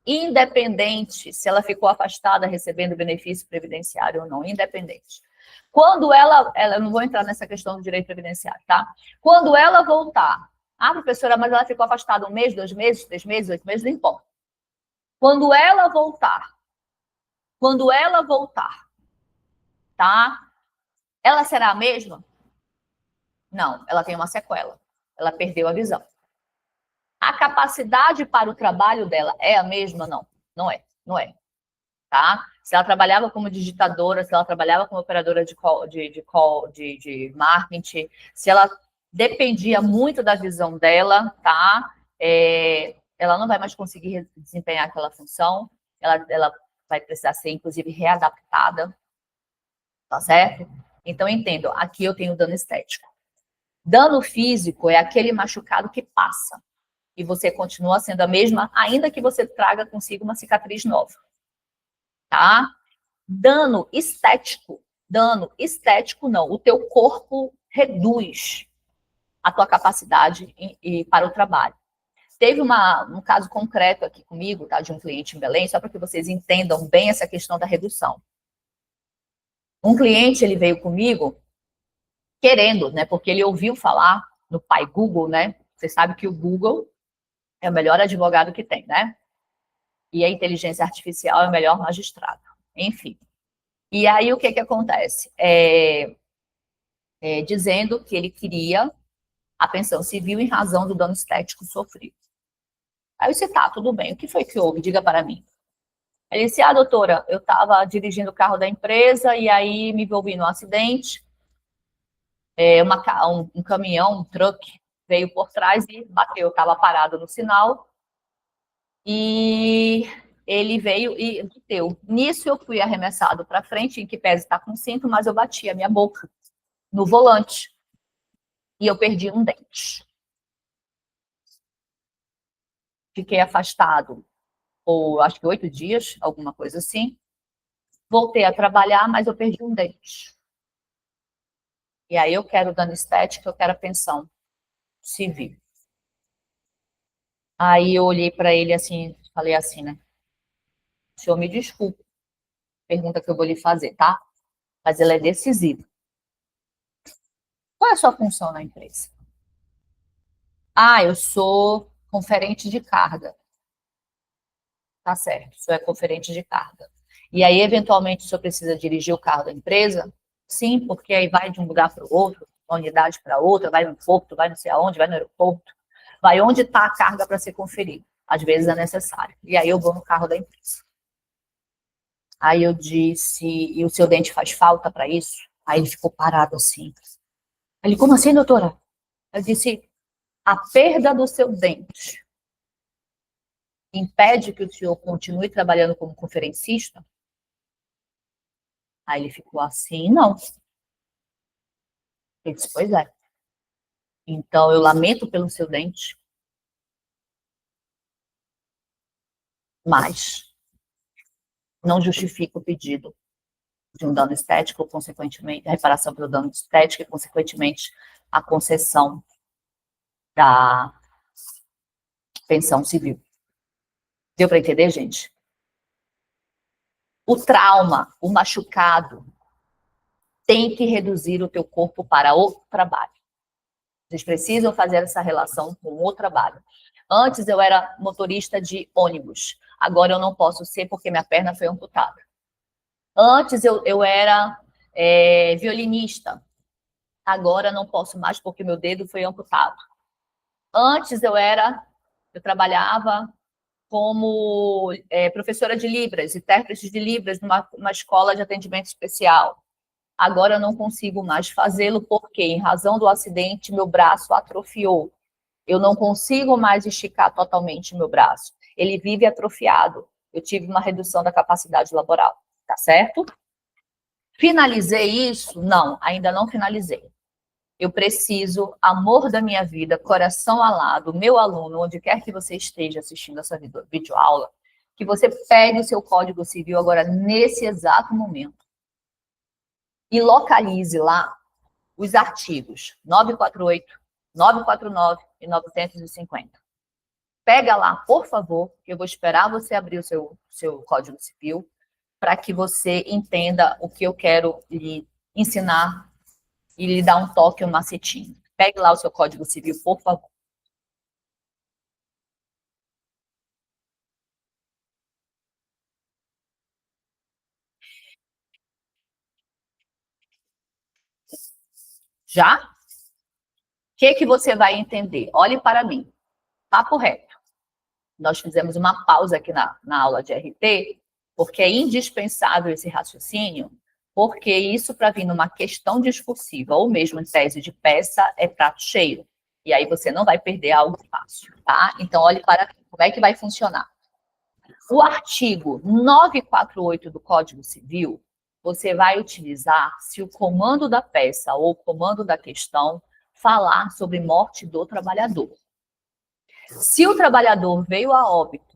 independente se ela ficou afastada recebendo benefício previdenciário ou não, independente. Quando ela não vou entrar nessa questão do direito previdenciário, tá? Quando ela voltar, professora, mas ela ficou afastada 1 mês, 2 meses, 3 meses, 8 meses, não importa. Quando ela voltar, tá? Ela será a mesma? Não, ela tem uma sequela. Ela perdeu a visão. A capacidade para o trabalho dela é a mesma? Não, não é. Tá? Se ela trabalhava como digitadora, se ela trabalhava como operadora de marketing, se ela dependia muito da visão dela, tá? Ela não vai mais conseguir desempenhar aquela função, ela vai precisar ser, inclusive, readaptada, tá certo? Então, entendo, aqui eu tenho dano estético. Dano físico é aquele machucado que passa, e você continua sendo a mesma, ainda que você traga consigo uma cicatriz nova. Tá? Dano estético não, o teu corpo reduz a tua capacidade para o trabalho. Teve um caso concreto aqui comigo, tá, de um cliente em Belém, só para que vocês entendam bem essa questão da redução. Um cliente, ele veio comigo querendo, né, porque ele ouviu falar no pai Google, né, você sabe que o Google é o melhor advogado que tem, né, e a inteligência artificial é o melhor magistrado, enfim. E aí, o que acontece? Dizendo que ele queria a pensão civil em razão do dano estético sofrido. Aí eu disse, tá, tudo bem, o que foi que houve? Diga para mim. Ele disse, doutora, eu estava dirigindo o carro da empresa e aí me envolvi num acidente, um caminhão, um truck, veio por trás e bateu, estava parado no sinal, e ele veio e bateu. Nisso eu fui arremessado para frente, em que pese estar com cinto, mas eu bati a minha boca no volante e eu perdi um dente. Fiquei afastado por, acho que 8 dias, alguma coisa assim. Voltei a trabalhar, mas eu perdi um dente. E aí eu quero dano estético, eu quero a pensão civil. Aí eu olhei para ele assim, falei assim, né? O senhor me desculpe, pergunta que eu vou lhe fazer, tá? Mas ela é decisiva. Qual é a sua função na empresa? Ah, eu sou conferente de carga. Tá certo, o senhor é conferente de carga. E aí, eventualmente, o senhor precisa dirigir o carro da empresa? Sim, porque aí vai de um lugar para o outro, uma unidade para outra, vai no porto, vai não sei aonde, vai no aeroporto, vai onde está a carga para ser conferida. Às vezes é necessário. E aí eu vou no carro da empresa. Aí eu disse, e o seu dente faz falta para isso? Aí ele ficou parado assim. Ele, como assim, doutora? Eu disse, a perda do seu dente impede que o senhor continue trabalhando como conferencista? Aí ele ficou assim, não. Eu disse, pois é. Então eu lamento pelo seu dente, mas não justifica o pedido de um dano estético, consequentemente, a reparação pelo dano estético e, consequentemente, a concessão da pensão civil. Deu para entender, gente? O trauma, o machucado, tem que reduzir o teu corpo para o trabalho. Vocês precisam fazer essa relação com o trabalho. Antes eu era motorista de ônibus, agora eu não posso ser porque minha perna foi amputada. Antes eu era violinista, agora não posso mais porque meu dedo foi amputado. Antes eu trabalhava como professora de Libras, intérprete de Libras numa escola de atendimento especial. Agora eu não consigo mais fazê-lo porque, em razão do acidente, meu braço atrofiou. Eu não consigo mais esticar totalmente meu braço. Ele vive atrofiado. Eu tive uma redução da capacidade laboral, tá certo? Finalizei isso? Não, ainda não finalizei. Eu preciso, amor da minha vida, coração alado, meu aluno, onde quer que você esteja assistindo essa videoaula, que você pegue o seu Código Civil agora, nesse exato momento, e localize lá os artigos 948, 949 e 950. Pega lá, por favor, que eu vou esperar você abrir o seu Código Civil, para que você entenda o que eu quero lhe ensinar e lhe dar um toque, um macetinho. Pegue lá o seu Código Civil, por favor. Já? O que você vai entender? Olhe para mim. Papo reto. Nós fizemos uma pausa aqui na aula de RT, porque é indispensável esse raciocínio, porque isso, para vir numa questão discursiva ou mesmo em tese de peça, é prato cheio. E aí você não vai perder algo fácil, tá? Então, olhe para como é que vai funcionar. O artigo 948 do Código Civil, você vai utilizar se o comando da peça ou o comando da questão falar sobre morte do trabalhador. Se o trabalhador veio a óbito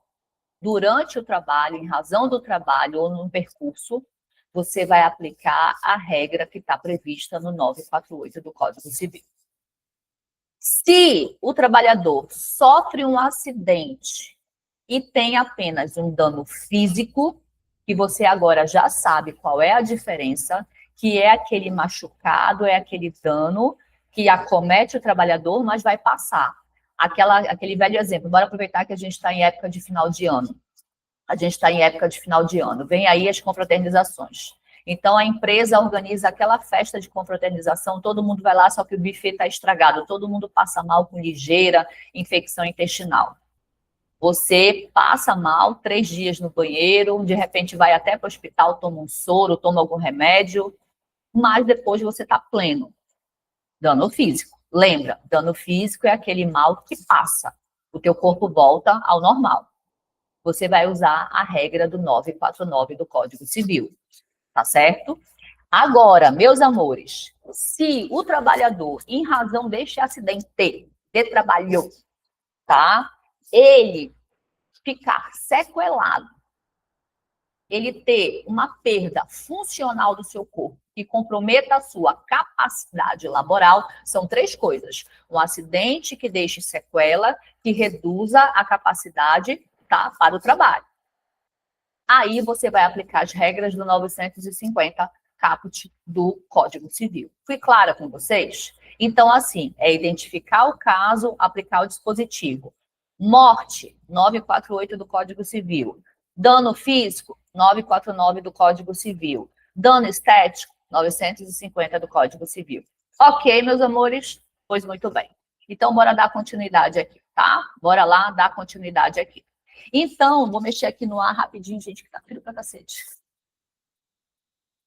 durante o trabalho, em razão do trabalho ou no percurso, você vai aplicar a regra que está prevista no 948 do Código Civil. Se o trabalhador sofre um acidente e tem apenas um dano físico, que você agora já sabe qual é a diferença, que é aquele machucado, é aquele dano que acomete o trabalhador, mas vai passar. Aquele velho exemplo, bora aproveitar que a gente está em época de final de ano. A gente está em época de final de ano, vem aí as confraternizações. Então, a empresa organiza aquela festa de confraternização, todo mundo vai lá, só que o buffet está estragado, todo mundo passa mal com ligeira infecção intestinal. Você passa mal 3 dias no banheiro, de repente vai até para o hospital, toma um soro, toma algum remédio, mas depois você está pleno. Dano físico. Lembra, dano físico é aquele mal que passa. O teu corpo volta ao normal. Você vai usar a regra do 949 do Código Civil, tá certo? Agora, meus amores, se o trabalhador, em razão deste acidente de trabalho, tá? Ele ficar sequelado, ele ter uma perda funcional do seu corpo que comprometa a sua capacidade laboral são 3 coisas. Um acidente que deixe sequela, que reduza a capacidade, tá, para o trabalho. Aí você vai aplicar as regras do 950 caput do Código Civil. Fui clara com vocês? Então, assim, é identificar o caso, aplicar o dispositivo. Morte, 948 do Código Civil. Dano físico, 949 do Código Civil. Dano estético, 950 do Código Civil. Ok, meus amores? Pois muito bem. Então, bora dar continuidade aqui, tá? Bora lá dar continuidade aqui. Então, vou mexer aqui no ar rapidinho, gente, que tá frio pra cacete.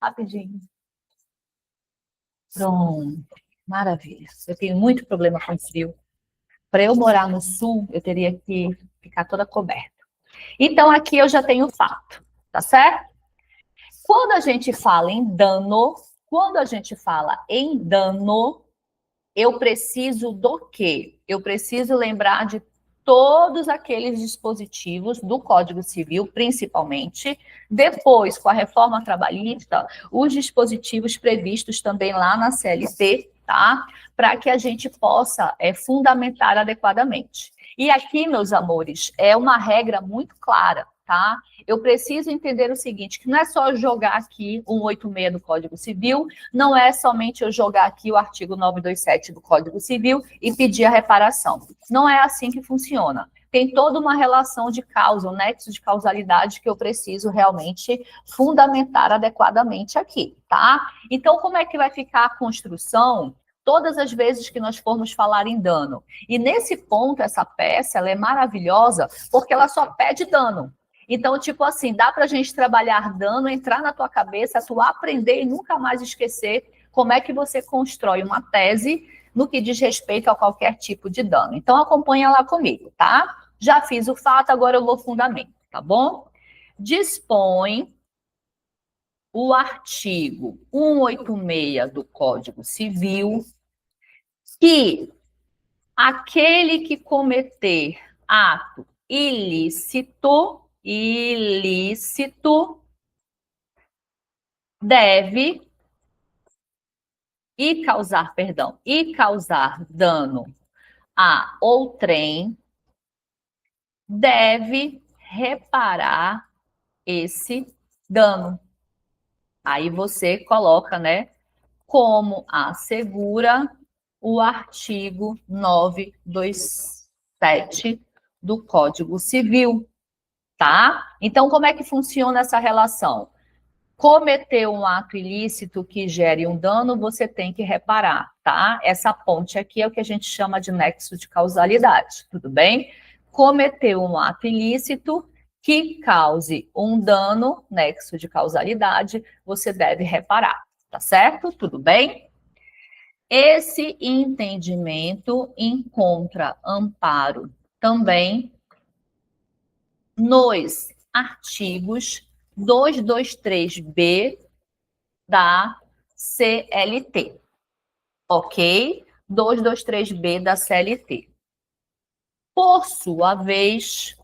Rapidinho. Pronto. Maravilha. Eu tenho muito problema com frio. Para eu morar no sul, eu teria que ficar toda coberta. Então, aqui eu já tenho o fato, tá certo? Quando a gente fala em dano, eu preciso do quê? Eu preciso lembrar de todos aqueles dispositivos do Código Civil, principalmente. Depois, com a reforma trabalhista, os dispositivos previstos também lá na CLT, tá? Para que a gente possa fundamentar adequadamente. E aqui, meus amores, é uma regra muito clara, tá? Eu preciso entender o seguinte, que não é só jogar aqui o 186 do Código Civil, não é somente eu jogar aqui o artigo 927 do Código Civil e pedir a reparação. Não é assim que funciona. Tem toda uma relação de causa, um nexo de causalidade que eu preciso realmente fundamentar adequadamente aqui, tá? Então, como é que vai ficar a construção todas as vezes que nós formos falar em dano? E nesse ponto, essa peça, ela é maravilhosa porque ela só pede dano. Então, tipo assim, dá para a gente trabalhar dano, entrar na tua cabeça, tu aprender e nunca mais esquecer como é que você constrói uma tese no que diz respeito a qualquer tipo de dano. Então, acompanha lá comigo, tá? Já fiz o fato, agora eu vou fundamento, tá bom? Dispõe o artigo 186 do Código Civil que aquele que cometer ato ilícito deve causar dano a outrem, deve reparar esse dano. Aí você coloca, né, como assegura o artigo 927 do Código Civil, tá? Então, como é que funciona essa relação? Cometeu um ato ilícito que gere um dano, você tem que reparar, tá? Essa ponte aqui é o que a gente chama de nexo de causalidade, tudo bem? Cometeu um ato ilícito que cause um dano, nexo de causalidade, você deve reparar, tá certo? Tudo bem? Esse entendimento encontra amparo também nos artigos 223B da CLT, ok? 223B da CLT. Por sua vez,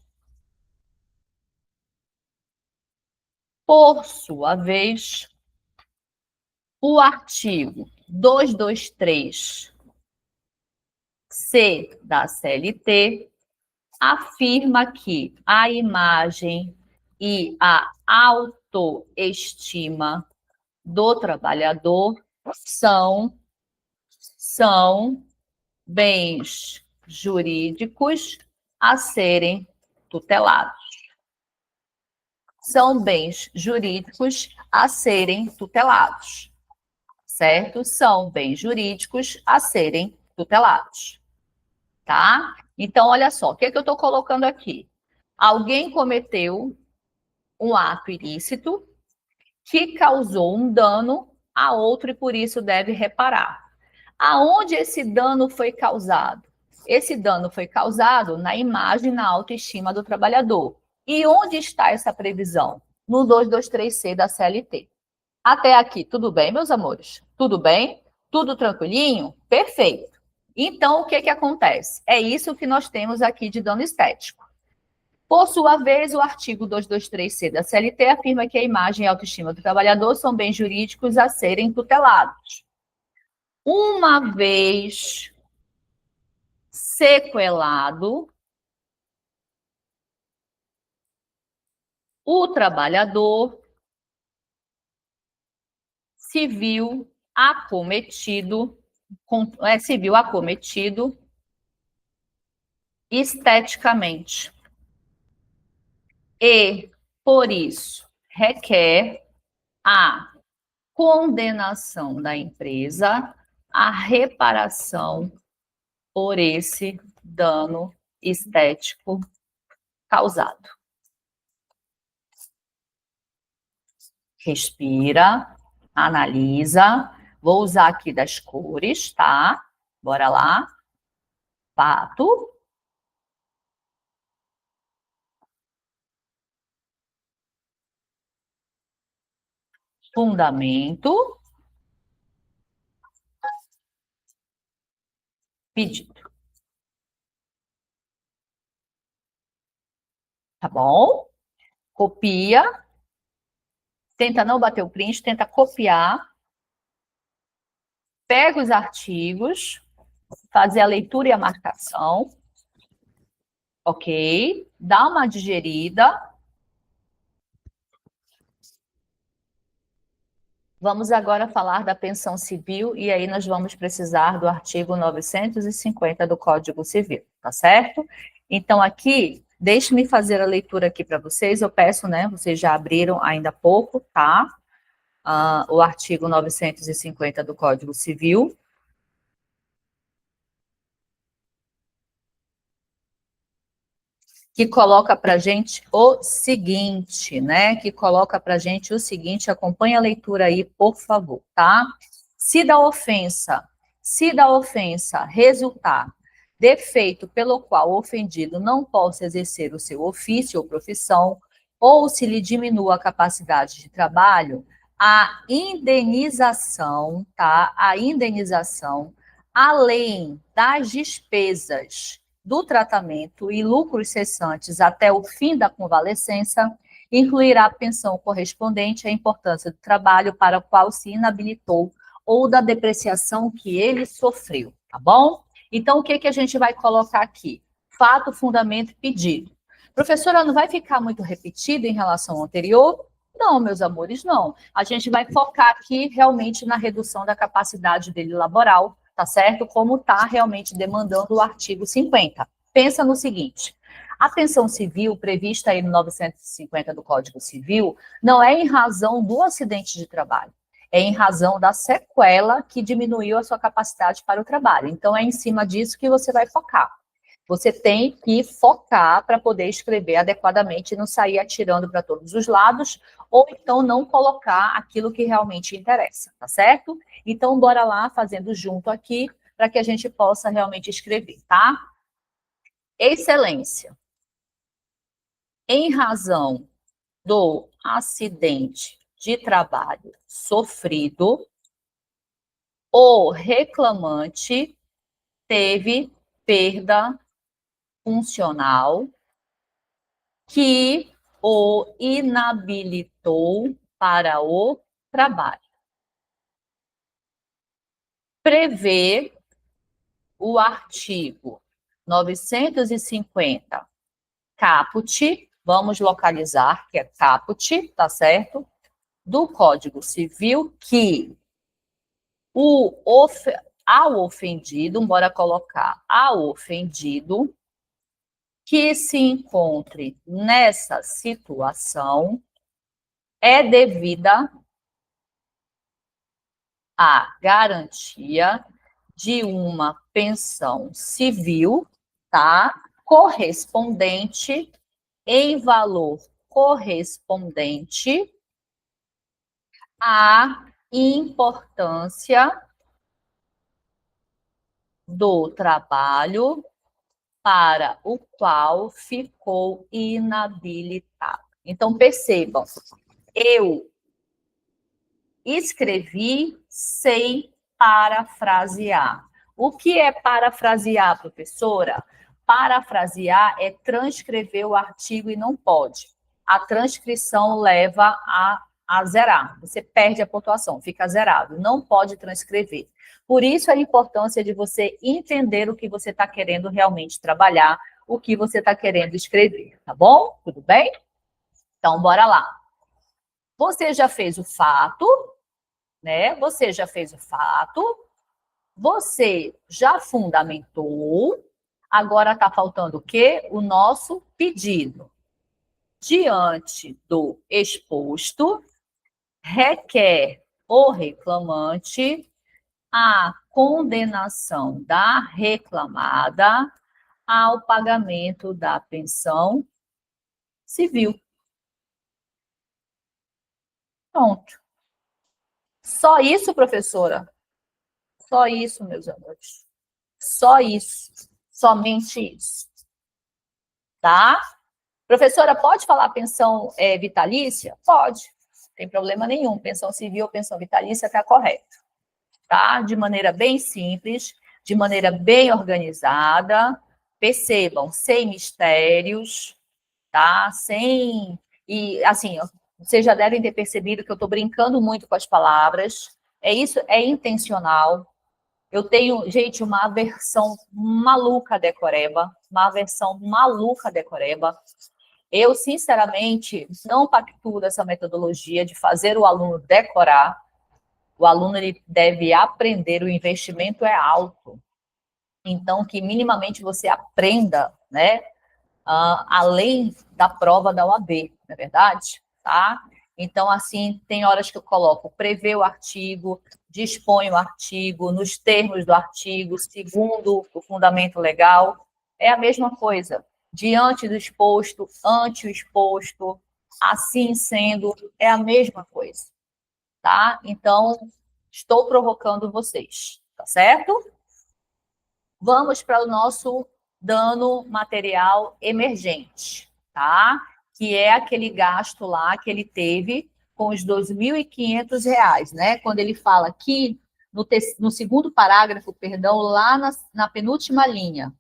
o artigo 223C da CLT afirma que a imagem e a autoestima do trabalhador são bens jurídicos a serem tutelados. São bens jurídicos a serem tutelados, certo? São bens jurídicos a serem tutelados, tá? Então, olha só, o que é que eu estou colocando aqui? Alguém cometeu um ato ilícito que causou um dano a outro e por isso deve reparar. Aonde esse dano foi causado? Esse dano foi causado na imagem, na autoestima do trabalhador. E onde está essa previsão? No 223C da CLT. Até aqui, tudo bem, meus amores? Tudo bem? Tudo tranquilinho? Perfeito. Então, o que acontece? É isso que nós temos aqui de dano estético. Por sua vez, o artigo 223C da CLT afirma que a imagem e a autoestima do trabalhador são bens jurídicos a serem tutelados. Uma vez sequelado, o trabalhador se viu acometido esteticamente. E, por isso, requer a condenação da empresa à reparação por esse dano estético causado. Respira, analisa. Vou usar aqui das cores, tá? Bora lá. Fato. Fundamento. Pedido. Tá bom? Copia. Tenta não bater o print, tenta copiar. Pega os artigos, fazer a leitura e a marcação. Ok? Dá uma digerida. Vamos agora falar da pensão civil e aí nós vamos precisar do artigo 950 do Código Civil, tá certo? Então aqui, deixe-me fazer a leitura aqui para vocês, eu peço, né, vocês já abriram ainda há pouco, tá? O artigo 950 do Código Civil. Que coloca para a gente o seguinte, né? Que coloca para a gente o seguinte, acompanha a leitura aí, por favor, tá? Se da ofensa resultar defeito pelo qual o ofendido não possa exercer o seu ofício ou profissão, ou se lhe diminua a capacidade de trabalho, a indenização, tá? A indenização, além das despesas do tratamento e lucros cessantes até o fim da convalescença, incluirá a pensão correspondente à importância do trabalho para o qual se inabilitou ou da depreciação que ele sofreu, tá bom? Então, o que a gente vai colocar aqui? Fato, fundamento e pedido. Professora, não vai ficar muito repetido em relação ao anterior? Não, meus amores, não. A gente vai focar aqui realmente na redução da capacidade dele laboral, tá certo? Como está realmente demandando o artigo 50. Pensa no seguinte, a pensão civil prevista aí no 950 do Código Civil não é em razão do acidente de trabalho, é em razão da sequela que diminuiu a sua capacidade para o trabalho. Então, é em cima disso que você vai focar. Você tem que focar para poder escrever adequadamente e não sair atirando para todos os lados, ou então não colocar aquilo que realmente interessa, tá certo? Então, bora lá, fazendo junto aqui, para que a gente possa realmente escrever, tá? Excelência. Em razão do acidente de trabalho sofrido, o reclamante teve perda funcional que o inabilitou para o trabalho. Prevê o artigo 950 caput, vamos localizar que é caput, tá certo? Do Código Civil, que ao ofendido, bora colocar ao ofendido, que se encontre nessa situação é devida a garantia de uma pensão civil, tá? Correspondente em valor correspondente à importância do trabalho para o qual ficou inabilitado. Então, percebam, eu escrevi sem parafrasear. O que é parafrasear, professora? parafrasear é transcrever o artigo e não pode. A transcrição leva a zerar. Você perde a pontuação, fica zerado. Não pode transcrever. Por isso a importância de você entender o que você está querendo realmente trabalhar, o que você está querendo escrever, tá bom? Tudo bem? Então, bora lá. Você já fez o fato, né? Você já fez o fato, você já fundamentou, agora está faltando o quê? O nosso pedido. Diante do exposto, requer o reclamante a condenação da reclamada ao pagamento da pensão civil. Pronto. Só isso, professora? Só isso, meus amores. Só isso. Somente isso. Tá? Professora, pode falar pensão vitalícia? Pode. Não tem problema nenhum. Pensão civil ou pensão vitalícia está correto. Tá? De maneira bem simples, de maneira bem organizada. Percebam, sem mistérios, tá? Sem... E, assim, vocês já devem ter percebido que eu estou brincando muito com as palavras. É isso, é intencional. Eu tenho, gente, uma aversão maluca a decoreba. Uma aversão maluca a decoreba. Eu, sinceramente, não pactuo dessa metodologia de fazer o aluno decorar. O aluno ele deve aprender, o investimento é alto. Então, que minimamente você aprenda, né? Além da prova da OAB, não é verdade? Tá? Então, assim, tem horas que eu coloco prevê o artigo, dispõe o artigo, nos termos do artigo, segundo o fundamento legal, é a mesma coisa. Diante do exposto, ante o exposto, assim sendo, é a mesma coisa. Tá? Então, estou provocando vocês, tá certo? Vamos para o nosso dano material emergente, tá? Que é aquele gasto lá que ele teve com os R$ 2.500, né? Quando ele fala aqui, no segundo parágrafo, perdão, lá na penúltima linha,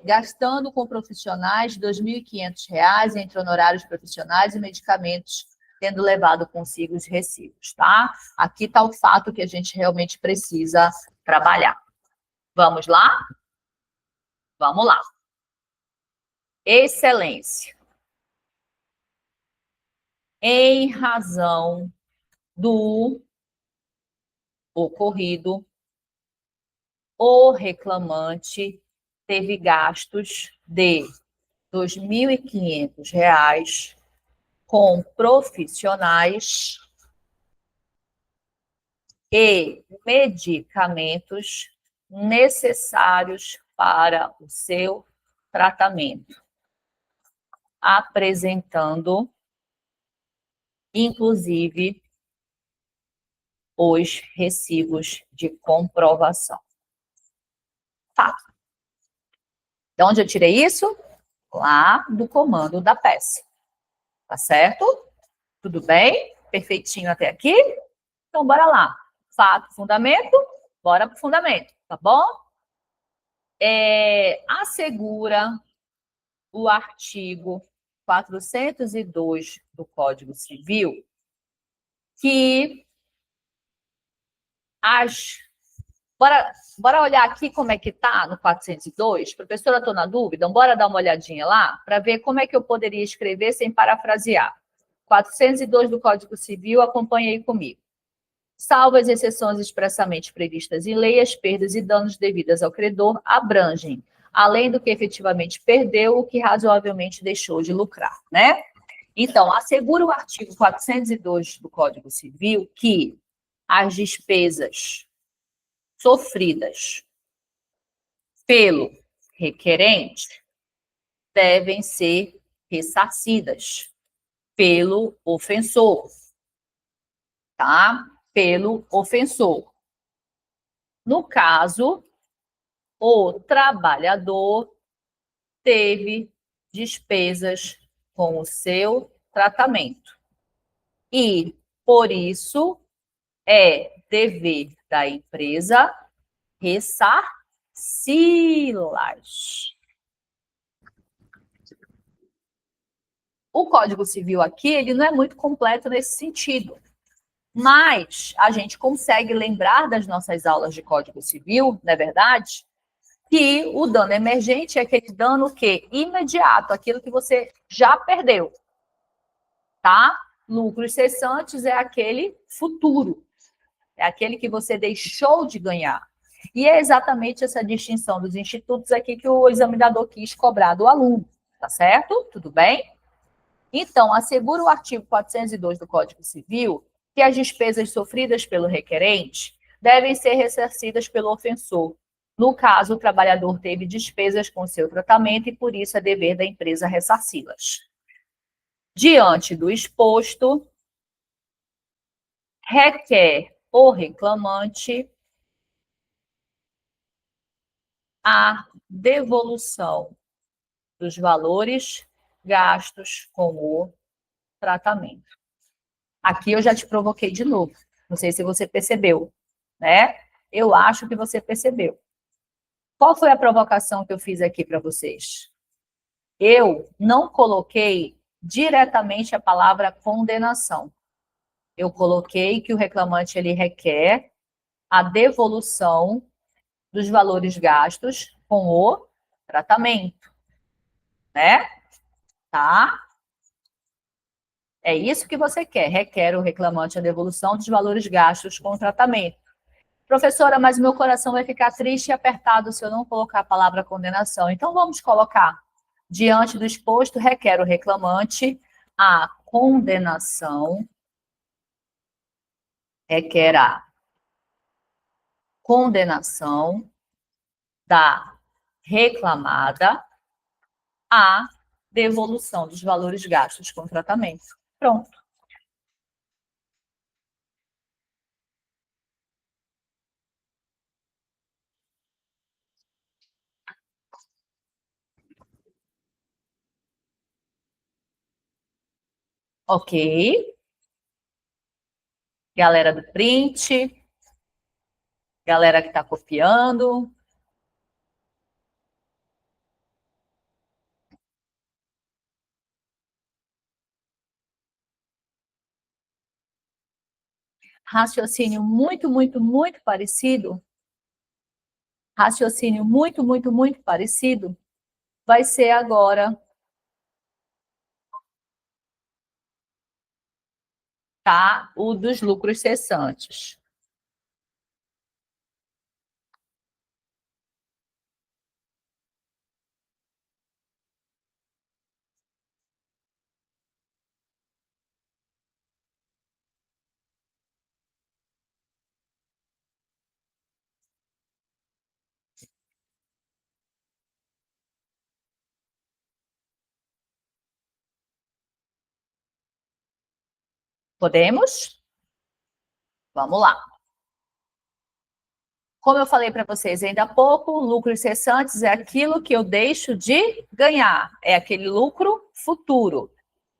gastando com profissionais R$ 2.500 entre honorários profissionais e medicamentos, tendo levado consigo os recibos, tá? Aqui está o fato que a gente realmente precisa trabalhar. Vamos lá? Vamos lá. Excelência. Em razão do ocorrido, o reclamante teve gastos de R$ 2.500 com profissionais e medicamentos necessários para o seu tratamento, apresentando, inclusive, os recibos de comprovação. Tá. De onde eu tirei isso? Lá do comando da peça. Tá certo? Tudo bem? Perfeitinho até aqui? Então, bora lá. Fato, fundamento, bora para o fundamento, tá bom? Assegura o artigo 402 do Código Civil que Bora olhar aqui como é que está no 402? Professora, estou na dúvida, então bora dar uma olhadinha lá para ver como é que eu poderia escrever sem parafrasear. 402 do Código Civil, acompanhe aí comigo. Salvo as exceções expressamente previstas em lei, as perdas e danos devidas ao credor abrangem, além do que efetivamente perdeu, o que razoavelmente deixou de lucrar, né? Então, assegura o artigo 402 do Código Civil que as despesas sofridas pelo requerente devem ser ressarcidas pelo ofensor, tá? Pelo ofensor. No caso, o trabalhador teve despesas com o seu tratamento e, por isso, é dever da empresa ressarci-lo. Silas. O Código Civil aqui, ele não é muito completo nesse sentido. Mas a gente consegue lembrar das nossas aulas de Código Civil, não é verdade? Que o dano emergente é aquele dano o quê? Imediato, aquilo que você já perdeu, tá? Lucros cessantes é aquele futuro, é aquele que você deixou de ganhar. E é exatamente essa distinção dos institutos aqui que o examinador quis cobrar do aluno, tá certo? Tudo bem? Então, assegura o artigo 402 do Código Civil que as despesas sofridas pelo requerente devem ser ressarcidas pelo ofensor. No caso, o trabalhador teve despesas com seu tratamento e, por isso, é dever da empresa ressarci-las. Diante do exposto, requer o reclamante a devolução dos valores gastos com o tratamento. Aqui eu já te provoquei de novo. Não sei se você percebeu, né? Eu acho que você percebeu. Qual foi a provocação que eu fiz aqui para vocês? Eu não coloquei diretamente a palavra condenação. Eu coloquei que o reclamante ele requer a devolução dos valores gastos com o tratamento, né? Tá? É isso que você quer. Requer o reclamante a devolução dos valores gastos com o tratamento. Professora, mas meu coração vai ficar triste e apertado se eu não colocar a palavra condenação. Então, vamos colocar. Diante do exposto, requer o reclamante a condenação, requer a condenação da reclamada à devolução dos valores gastos com o tratamento. Pronto. Ok. Galera do print, galera que está copiando. Raciocínio muito, muito, muito parecido. Raciocínio muito, muito, muito parecido. Vai ser agora, tá? O dos lucros cessantes. Podemos? Vamos lá. Como eu falei para vocês ainda há pouco, lucros cessantes é aquilo que eu deixo de ganhar. É aquele lucro futuro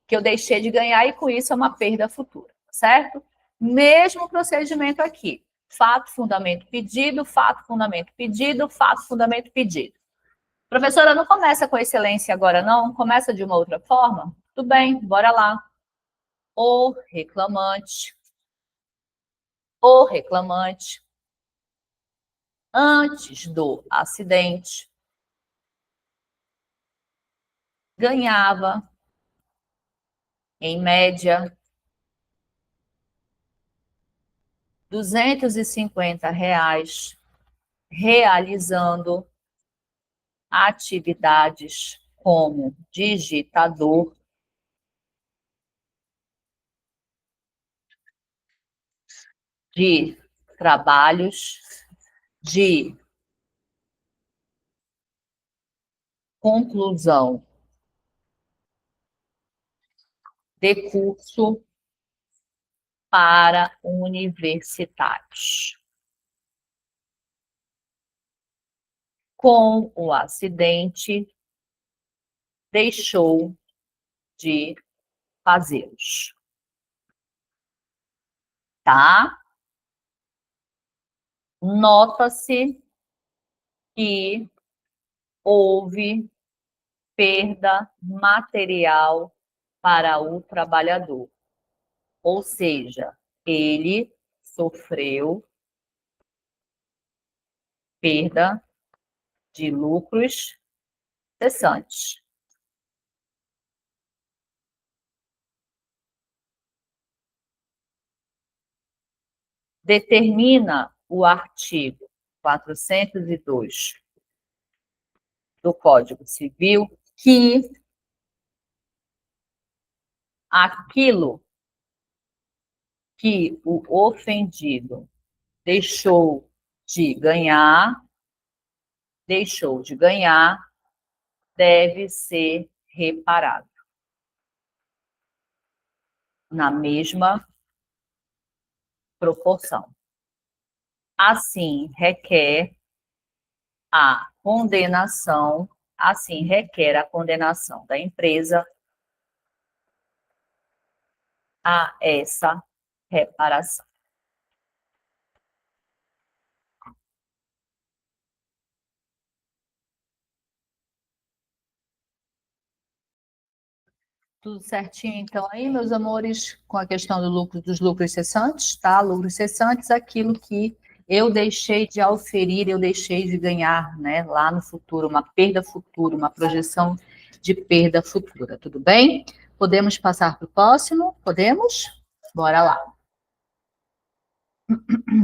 que eu deixei de ganhar e com isso é uma perda futura, certo? Mesmo procedimento aqui. Fato, fundamento, pedido, fato, fundamento, pedido, fato, fundamento, pedido. Professora, não começa com excelência agora, não? Começa de uma outra forma? Tudo bem, bora lá. O reclamante, antes do acidente, ganhava, em média, R$ 250 realizando atividades como digitador, de trabalhos de conclusão de curso para universitários. Com o acidente, deixou de fazê-los. Tá? Nota-se que houve perda material para o trabalhador. Ou seja, ele sofreu perda de lucros cessantes. Determina o artigo 402 do Código Civil que aquilo que o ofendido deixou de ganhar, deve ser reparado na mesma proporção. Assim requer a condenação, da empresa a essa reparação. Tudo certinho, então, aí, meus amores, com a questão dos lucros cessantes, tá? Lucros cessantes, aquilo que eu deixei de auferir, eu deixei de ganhar, né? Lá no futuro, uma perda futura, uma projeção de perda futura, tudo bem? Podemos passar para o próximo? Podemos? Bora lá.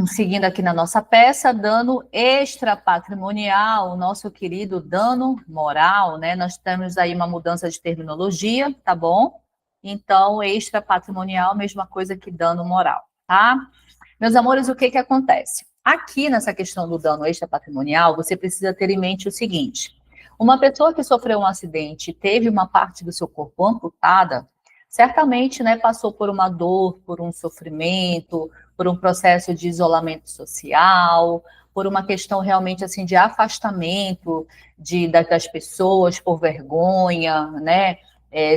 Seguindo aqui na nossa peça, dano extrapatrimonial, o nosso querido dano moral, né? Nós temos aí uma mudança de terminologia, tá bom? Então, extrapatrimonial, mesma coisa que dano moral, tá? Meus amores, o que que acontece? Aqui nessa questão do dano extrapatrimonial, você precisa ter em mente o seguinte: uma pessoa que sofreu um acidente e teve uma parte do seu corpo amputada, certamente, né, passou por uma dor, por um sofrimento, por um processo de isolamento social, por uma questão realmente assim de afastamento das pessoas por vergonha, né?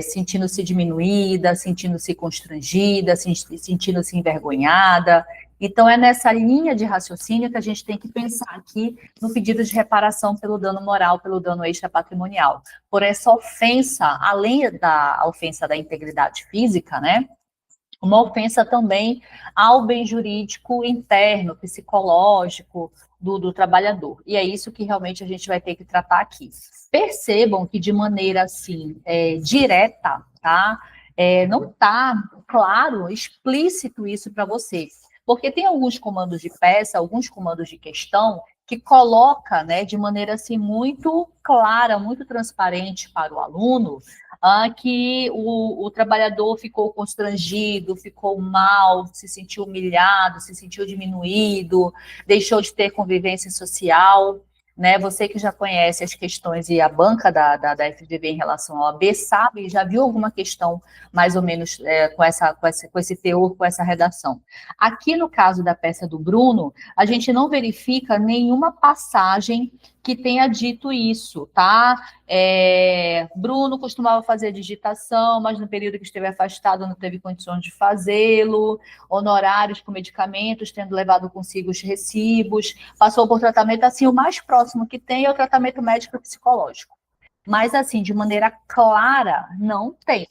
Sentindo-se diminuída, sentindo-se constrangida, sentindo-se envergonhada. Então, é nessa linha de raciocínio que a gente tem que pensar aqui no pedido de reparação pelo dano moral, pelo dano extrapatrimonial. Por essa ofensa, além da ofensa da integridade física, né? Uma ofensa também ao bem jurídico interno, psicológico do trabalhador. E é isso que realmente a gente vai ter que tratar aqui. Percebam que de maneira assim direta, tá? Não está claro, explícito isso para você. Porque tem alguns comandos de peça, alguns comandos de questão que coloca, né, de maneira assim muito clara, muito transparente para o aluno, que o trabalhador ficou constrangido, ficou mal, se sentiu humilhado, se sentiu diminuído, deixou de ter convivência social, né? Você que já conhece as questões e a banca da FGV em relação ao AB sabe, já viu alguma questão mais ou menos com esse teor, com essa redação. Aqui no caso da peça do Bruno, a gente não verifica nenhuma passagem que tenha dito isso, tá? Bruno costumava fazer digitação, mas no período que esteve afastado não teve condições de fazê-lo, honorários com medicamentos, tendo levado consigo os recibos, passou por tratamento, assim, o mais próximo que tem é o tratamento médico psicológico. Mas, assim, de maneira clara, não tem.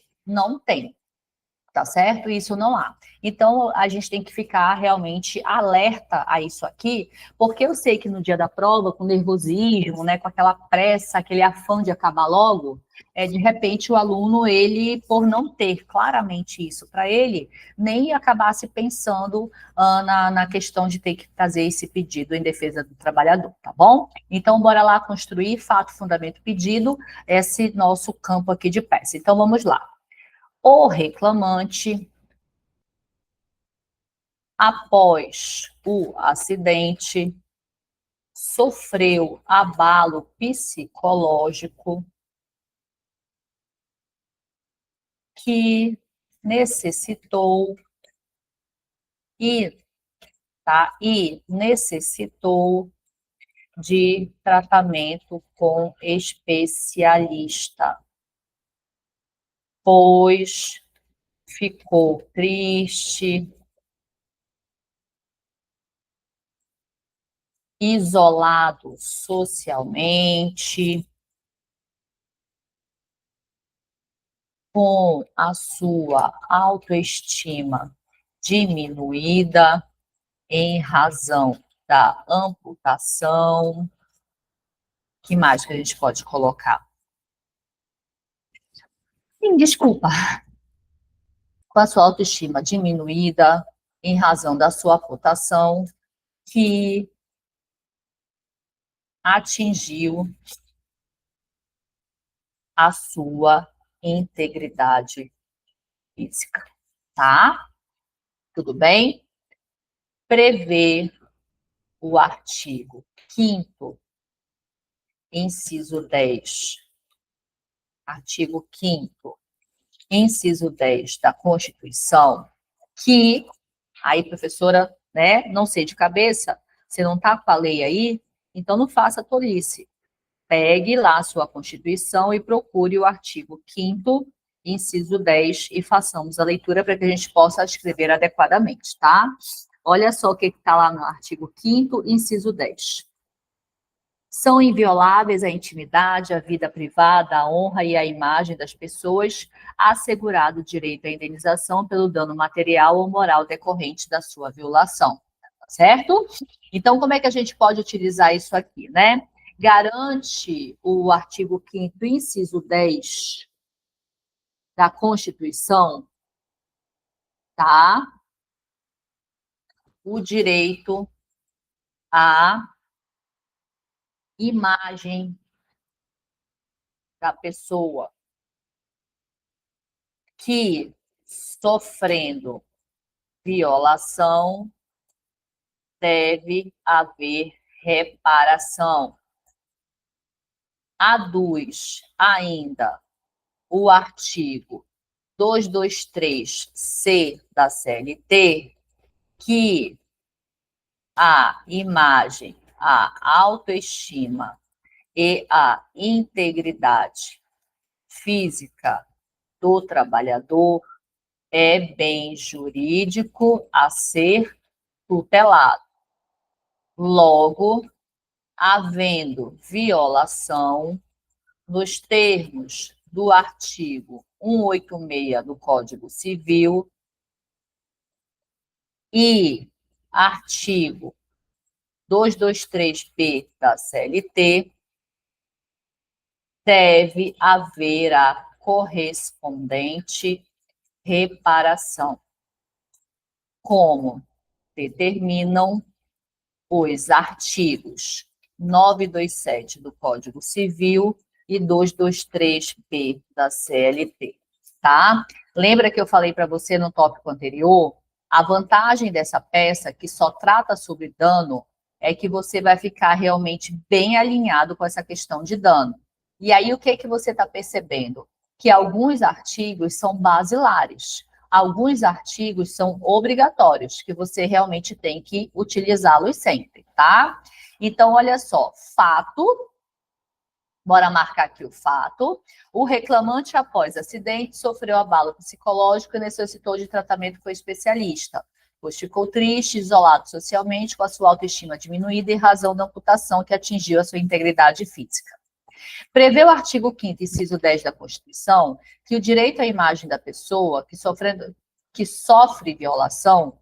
Tá certo? Isso não há. Então, a gente tem que ficar realmente alerta a isso aqui, porque eu sei que no dia da prova, com nervosismo, né, com aquela pressa, aquele afã de acabar logo, de repente o aluno, ele, por não ter claramente isso para ele, nem acabasse pensando na questão de ter que fazer esse pedido em defesa do trabalhador, tá bom? Então, bora lá construir fato, fundamento, pedido, esse nosso campo aqui de peça. Então, vamos lá. O reclamante, após o acidente, sofreu abalo psicológico que necessitou e necessitou de tratamento com especialista, pois ficou triste, isolado socialmente, com a sua autoestima diminuída em razão da amputação. Que mais que a gente pode colocar? Sim, desculpa. Com a sua autoestima diminuída em razão da sua amputação, que atingiu a sua integridade física, tá? Tudo bem? Prevê o artigo 5º, inciso 10. Artigo 5º, inciso 10 da Constituição, que, aí, professora, né, não sei de cabeça, você não está com a lei aí, então não faça tolice. Pegue lá a sua Constituição e procure o artigo 5º, inciso 10, e façamos a leitura para que a gente possa escrever adequadamente, tá? Olha só o que está lá no artigo 5º, inciso 10. São invioláveis a intimidade, a vida privada, a honra e a imagem das pessoas, assegurado o direito à indenização pelo dano material ou moral decorrente da sua violação, certo? Então, como é que a gente pode utilizar isso aqui, né? Garante o artigo 5º, inciso 10 da Constituição, tá? O direito à imagem da pessoa que, sofrendo violação, deve haver reparação. Aduz ainda o artigo 223-C da CLT, que a imagem, a autoestima e a integridade física do trabalhador é bem jurídico a ser tutelado. Logo, havendo violação, nos termos do artigo 186 do Código Civil e artigo 223-B da CLT, deve haver a correspondente reparação, como determinam os artigos 927 do Código Civil e 223-B da CLT, tá? Lembra que eu falei para você no tópico anterior? A vantagem dessa peça, que só trata sobre dano, é que você vai ficar realmente bem alinhado com essa questão de dano. E aí, o que você está percebendo? Que alguns artigos são basilares, alguns artigos são obrigatórios, que você realmente tem que utilizá-los sempre, tá? Então, olha só, fato, bora marcar aqui o fato. O reclamante, após acidente, sofreu abalo psicológico e necessitou de tratamento com especialista, pois ficou triste, isolado socialmente, com a sua autoestima diminuída em razão da amputação que atingiu a sua integridade física. Prevê o artigo 5º, inciso 10 da Constituição, que o direito à imagem da pessoa que sofre violação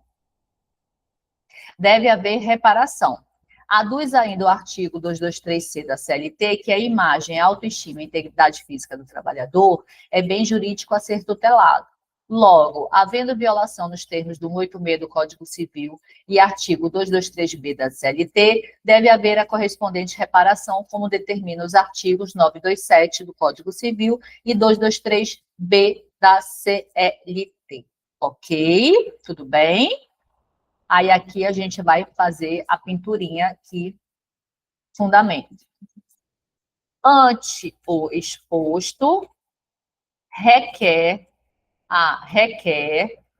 deve haver reparação. Aduz ainda o artigo 223-C da CLT, que a imagem, a autoestima e a integridade física do trabalhador é bem jurídico a ser tutelado. Logo, havendo violação nos termos do 186 do Código Civil e artigo 223-B da CLT, deve haver a correspondente reparação, como determina os artigos 927 do Código Civil e 223-B da CLT. Ok? Tudo bem? Aí aqui a gente vai fazer a pinturinha aqui, fundamento. Ante o exposto, requer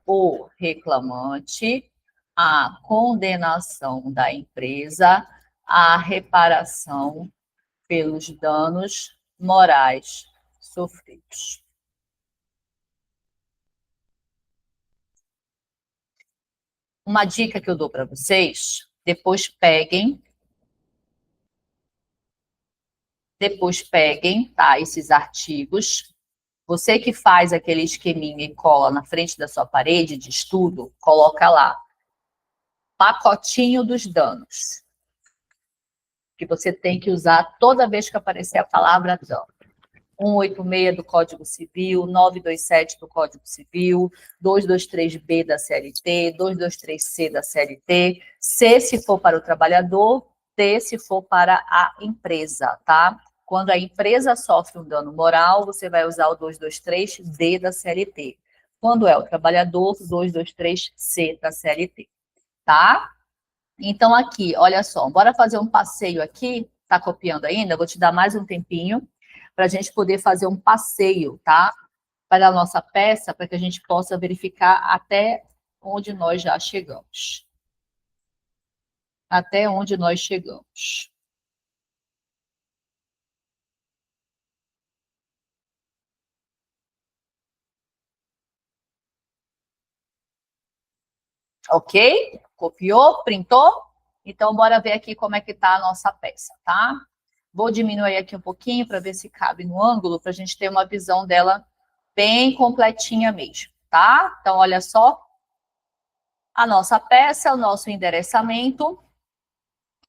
o reclamante a condenação da empresa à reparação pelos danos morais sofridos. Uma dica que eu dou para vocês, depois peguem Depois peguem, tá, esses artigos. Você que faz aquele esqueminha e cola na frente da sua parede de estudo, coloca lá, pacotinho dos danos, que você tem que usar toda vez que aparecer a palavra dano. 186 do Código Civil, 927 do Código Civil, 223B da CLT, 223C da CLT, C se for para o trabalhador, T se for para a empresa, tá? Quando a empresa sofre um dano moral, você vai usar o 223D da CLT. Quando é o trabalhador, 223C da CLT, tá? Então, aqui, olha só, bora fazer um passeio aqui, tá copiando ainda? Vou te dar mais um tempinho para a gente poder fazer um passeio, tá? Para a nossa peça, para que a gente possa verificar até onde nós já chegamos. Até onde nós chegamos. Ok? Copiou? Printou? Então, bora ver aqui como é que tá a nossa peça, tá? Vou diminuir aqui um pouquinho para ver se cabe no ângulo, para a gente ter uma visão dela bem completinha mesmo, tá? Então, olha só. A nossa peça, o nosso endereçamento,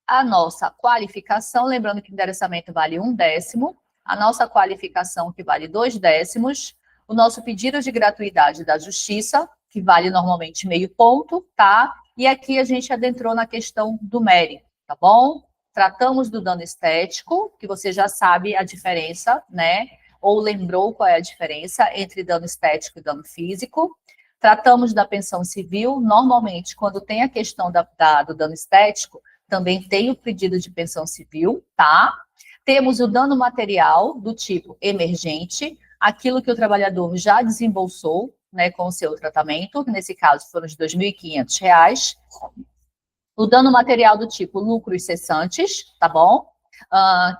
a nossa qualificação, lembrando que o endereçamento vale 1/10, a nossa qualificação, que vale 2/10, o nosso pedido de gratuidade da justiça, que vale normalmente meio ponto, tá? E aqui a gente adentrou na questão do mérito, tá bom? Tratamos do dano estético, que você já sabe a diferença, né? Ou lembrou qual é a diferença entre dano estético e dano físico. Tratamos da pensão civil, normalmente, quando tem a questão do dano estético, também tem o pedido de pensão civil, tá? Temos o dano material do tipo emergente, aquilo que o trabalhador já desembolsou, né, com o seu tratamento, nesse caso foram de R$ 2.500. O dano material do tipo lucros cessantes, tá bom?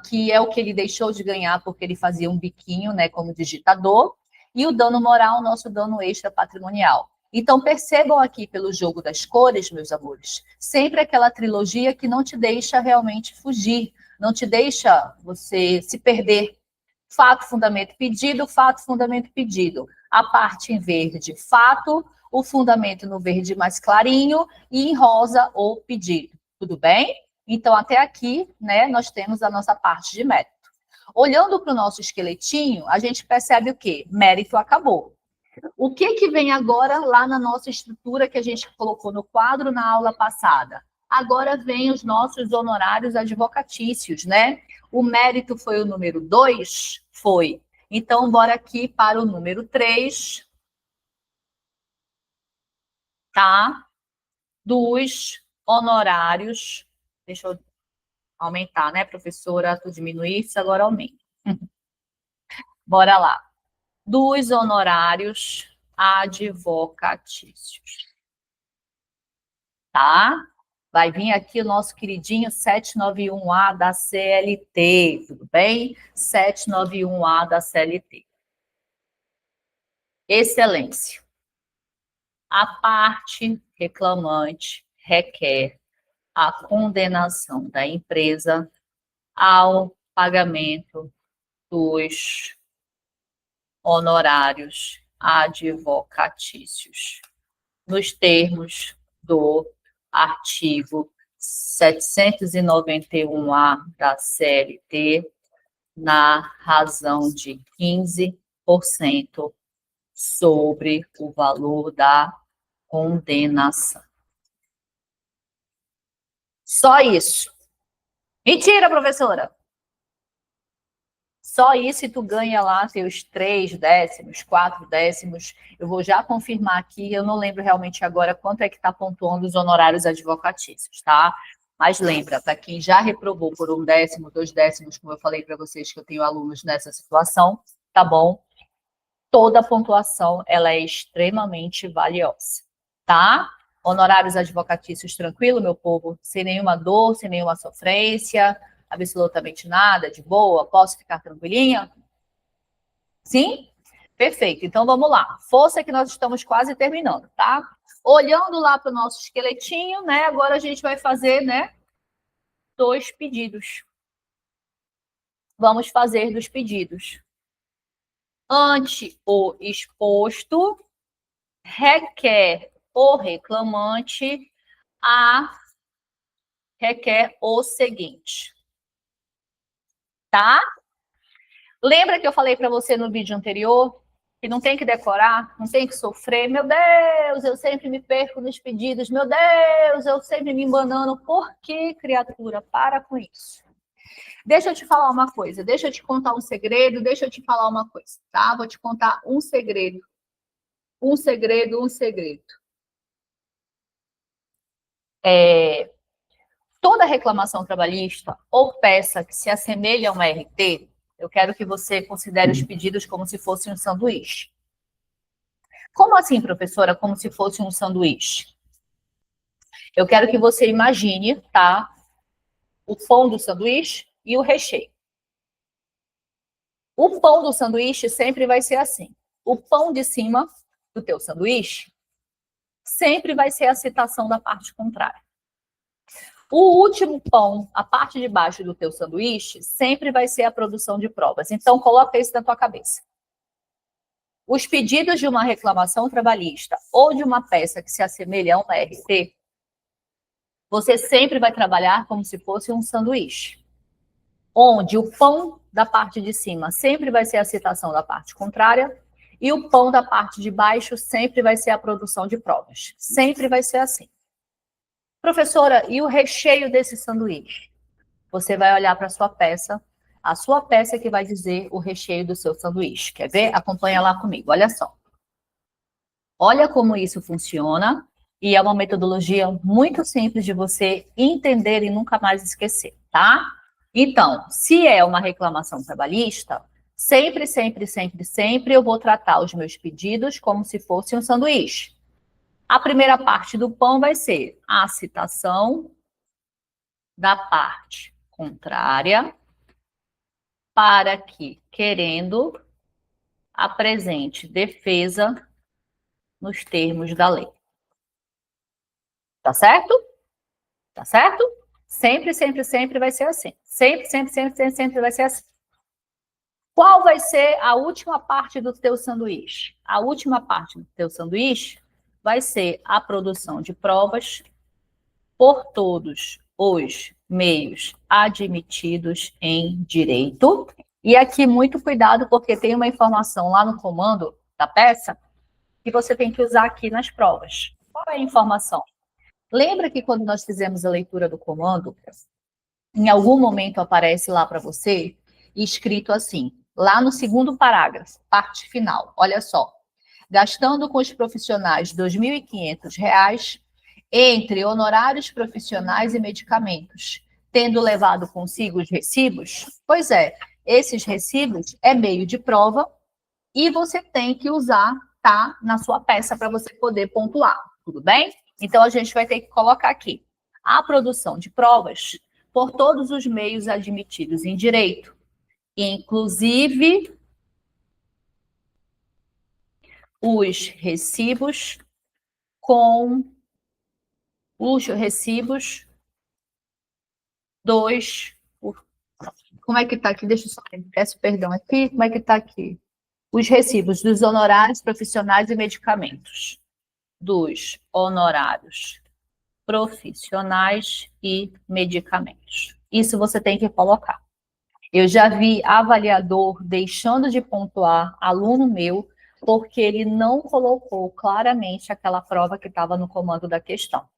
Que é o que ele deixou de ganhar porque ele fazia um biquinho, né, como digitador. E o dano moral, nosso dano extra patrimonial. Então, percebam aqui pelo jogo das cores, meus amores, sempre aquela trilogia que não te deixa realmente fugir, não te deixa você se perder. Fato, fundamento, pedido, fato, fundamento, pedido. A parte em verde, fato, o fundamento no verde mais clarinho e em rosa, o pedido. Tudo bem? Então, até aqui, né, nós temos a nossa parte de mérito. Olhando para o nosso esqueletinho, a gente percebe o quê? Mérito acabou. O que vem agora lá na nossa estrutura que a gente colocou no quadro na aula passada? Agora vem os nossos honorários advocatícios, né? O mérito foi o número 2? Foi. Então, bora aqui para o número 3, tá? Dos honorários. Deixa eu aumentar, né, professora? Tu diminuísse, agora aumenta. Bora lá. Dos honorários advocatícios. Tá? Vai vir aqui o nosso queridinho 791A da CLT, tudo bem? 791A da CLT. Excelência. A parte reclamante requer a condenação da empresa ao pagamento dos honorários advocatícios, nos termos do artigo 791-A da CLT, na razão de 15% sobre o valor da condenação. Só isso. Mentira, professora! Só isso e tu ganha lá seus 3/10, 4/10. Eu vou já confirmar aqui, eu não lembro realmente agora quanto é que está pontuando os honorários advocatícios, tá? Mas lembra, para quem já reprovou por 1/10, 2/10, como eu falei para vocês que eu tenho alunos nessa situação, tá bom? Toda a pontuação, ela é extremamente valiosa, tá? Honorários advocatícios tranquilo, meu povo, sem nenhuma dor, sem nenhuma sofrência, absolutamente nada, de boa, posso ficar tranquilinha? Sim? Perfeito, então vamos lá. Força que nós estamos quase terminando, tá? Olhando lá para o nosso esqueletinho, né? Agora a gente vai fazer, né? 2 pedidos. vamos fazer dos pedidos. Ante o exposto, requer o reclamante requer o seguinte. Tá? Lembra que eu falei para você no vídeo anterior que não tem que decorar, não tem que sofrer? Meu Deus, eu sempre me perco nos pedidos. Meu Deus, eu sempre me embanano. Por que, criatura? Para com isso. Deixa eu te falar uma coisa, deixa eu te contar um segredo, deixa eu te falar uma coisa, tá? Vou te contar um segredo. Um segredo, um segredo. Toda reclamação trabalhista ou peça que se assemelha a uma RT, eu quero que você considere os pedidos como se fosse um sanduíche. Como assim, professora, como se fosse um sanduíche? Eu quero que você imagine, tá? O pão do sanduíche e o recheio. O pão do sanduíche sempre vai ser assim. O pão de cima do teu sanduíche sempre vai ser a citação da parte contrária. O último pão, a parte de baixo do teu sanduíche, sempre vai ser a produção de provas. Então, coloca isso na tua cabeça. Os pedidos de uma reclamação trabalhista ou de uma peça que se assemelha a uma RT, você sempre vai trabalhar como se fosse um sanduíche, onde o pão da parte de cima sempre vai ser a citação da parte contrária e o pão da parte de baixo sempre vai ser a produção de provas. Sempre vai ser assim. Professora, e o recheio desse sanduíche? Você vai olhar para a sua peça é que vai dizer o recheio do seu sanduíche. Quer ver? Acompanha lá comigo, olha só. Olha como isso funciona e é uma metodologia muito simples de você entender e nunca mais esquecer, tá? Então, se é uma reclamação trabalhista, sempre eu vou tratar os meus pedidos como se fosse um sanduíche. A primeira parte do pão vai ser a citação da parte contrária para que, querendo, apresente defesa nos termos da lei. Tá certo? Tá certo? Sempre vai ser assim. Sempre vai ser assim. Qual vai ser a última parte do teu sanduíche? A última parte do teu sanduíche vai ser a produção de provas por todos os meios admitidos em direito. E aqui, muito cuidado, porque tem uma informação lá no comando da peça que você tem que usar aqui nas provas. Qual é a informação? Lembra que quando nós fizemos a leitura do comando, em algum momento aparece lá para você, escrito assim, lá no segundo parágrafo, parte final, olha só. Gastando com os profissionais R$ 2.500 entre honorários profissionais e medicamentos, tendo levado consigo os recibos? Pois é, esses recibos é meio de prova e você tem que usar, tá, na sua peça para você poder pontuar, tudo bem? Então, a gente vai ter que colocar aqui a produção de provas por todos os meios admitidos em direito, inclusive os recibos com os recibos dos... Como é que está aqui? Deixa eu só... Peço perdão aqui. Como é que está aqui? Os recibos dos honorários profissionais e medicamentos. Dos honorários profissionais e medicamentos. Isso você tem que colocar. Eu já vi avaliador deixando de pontuar aluno meu porque ele não colocou claramente aquela prova que estava no comando da questão.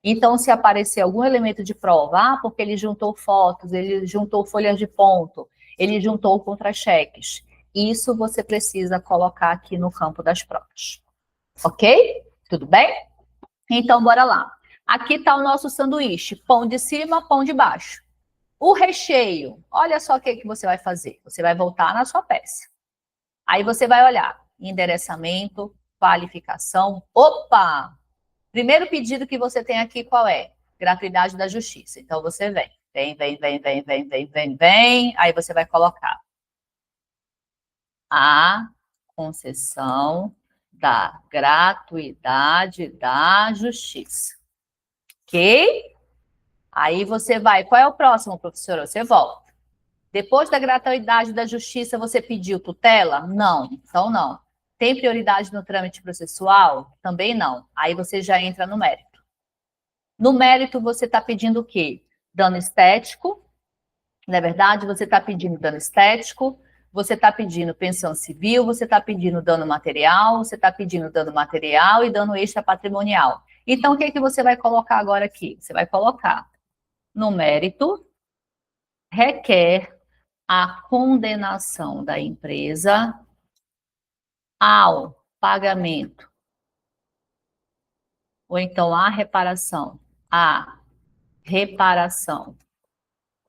Então, se aparecer algum elemento de prova, porque ele juntou fotos, ele juntou folhas de ponto, ele juntou contra-cheques, isso você precisa colocar aqui no campo das provas. Ok? Tudo bem? Então, bora lá. Aqui está o nosso sanduíche, pão de cima, pão de baixo. O recheio, olha só o que você vai fazer. Você vai voltar na sua peça. Aí você vai olhar, endereçamento, qualificação. Opa! Primeiro pedido que você tem aqui, qual é? Gratuidade da justiça. Então, você vem. Vem. Aí você vai colocar a concessão da gratuidade da justiça. Ok? Aí você vai. Qual é o próximo, professora? Você volta. Depois da gratuidade da justiça, você pediu tutela? Não, então não. Tem prioridade no trâmite processual? Também não. Aí você já entra no mérito. No mérito, você está pedindo o quê? Dano estético, não é verdade? Você está pedindo dano estético, você está pedindo pensão civil, você está pedindo dano material, você está pedindo dano material e dano extrapatrimonial. Então, o que, que você vai colocar agora aqui? Você vai colocar no mérito, requer a condenação da empresa ao pagamento, ou então a reparação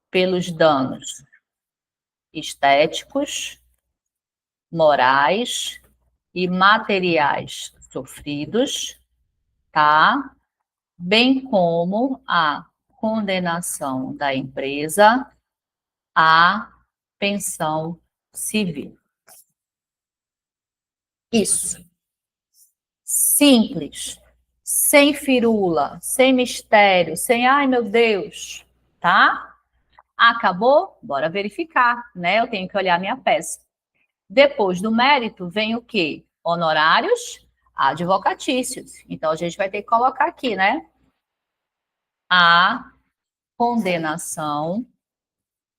pelos danos estéticos, morais e materiais sofridos, tá? Bem como a condenação da empresa à pensão civil. Isso. Simples, sem firula, sem mistério, sem ai meu Deus, tá? Acabou? Bora verificar, né? Eu tenho que olhar minha peça. Depois do mérito vem o quê? Honorários advocatícios. Então a gente vai ter que colocar aqui, né? A condenação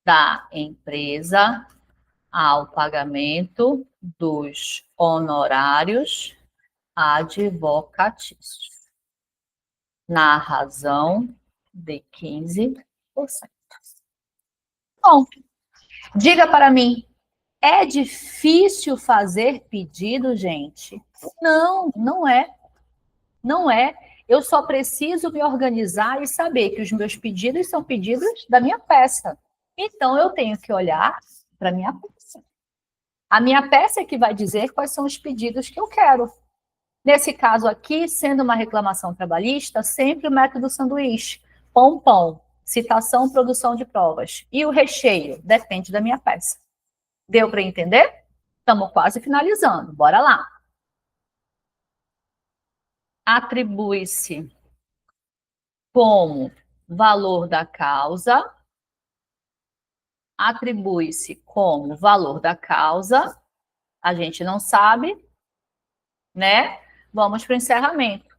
da empresa ao pagamento dos honorários advocatícios, na razão de 15%. Bom, diga para mim, é difícil fazer pedido, gente? Não, não é. Não é. Eu só preciso me organizar e saber que os meus pedidos são pedidos da minha peça. Então, eu tenho que olhar para a minha peça. A minha peça é que vai dizer quais são os pedidos que eu quero. Nesse caso aqui, sendo uma reclamação trabalhista, sempre o método sanduíche. Pão, pão. Citação, produção de provas. E o recheio? Depende da minha peça. Deu para entender? Estamos quase finalizando. Bora lá. Atribui-se como valor da causa. Atribui-se como valor da causa. A gente não sabe, né? Vamos para o encerramento.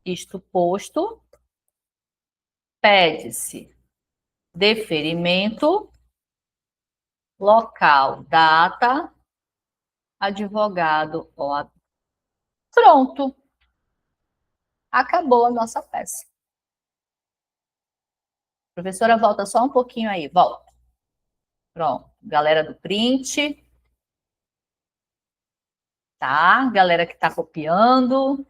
Isto posto, pede-se deferimento, local, data, advogado, OAB. Pronto. Acabou a nossa peça. Professora, volta só um pouquinho aí, volta. Pronto. Galera do print. Tá? Galera que está copiando.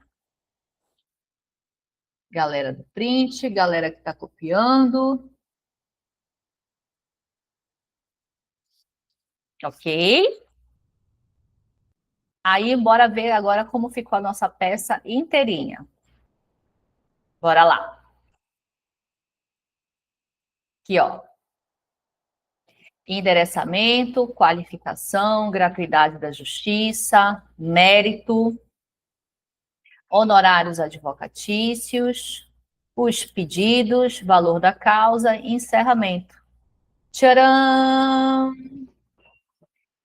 Galera do print, galera que está copiando. Ok? Aí, bora ver agora como ficou a nossa peça inteirinha. Bora lá. Aqui, ó. Endereçamento, qualificação, gratuidade da justiça, mérito, honorários advocatícios, os pedidos, valor da causa e encerramento. Tcharam!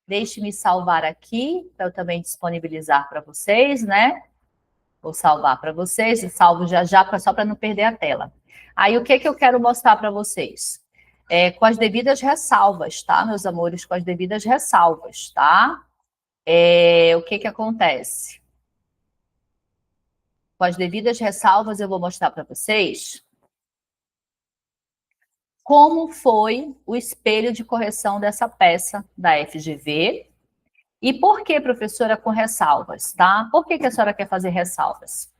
Deixe-me salvar aqui, para eu também disponibilizar para vocês, né? Vou salvar para vocês e salvo já já, só para não perder a tela. Aí, o que eu quero mostrar para vocês? Com as devidas ressalvas, tá, meus amores? Com as devidas ressalvas, tá? O que acontece? Com as devidas ressalvas, eu vou mostrar para vocês como foi o espelho de correção dessa peça da FGV. E por que, professora, com ressalvas, tá? Por que a senhora quer fazer ressalvas?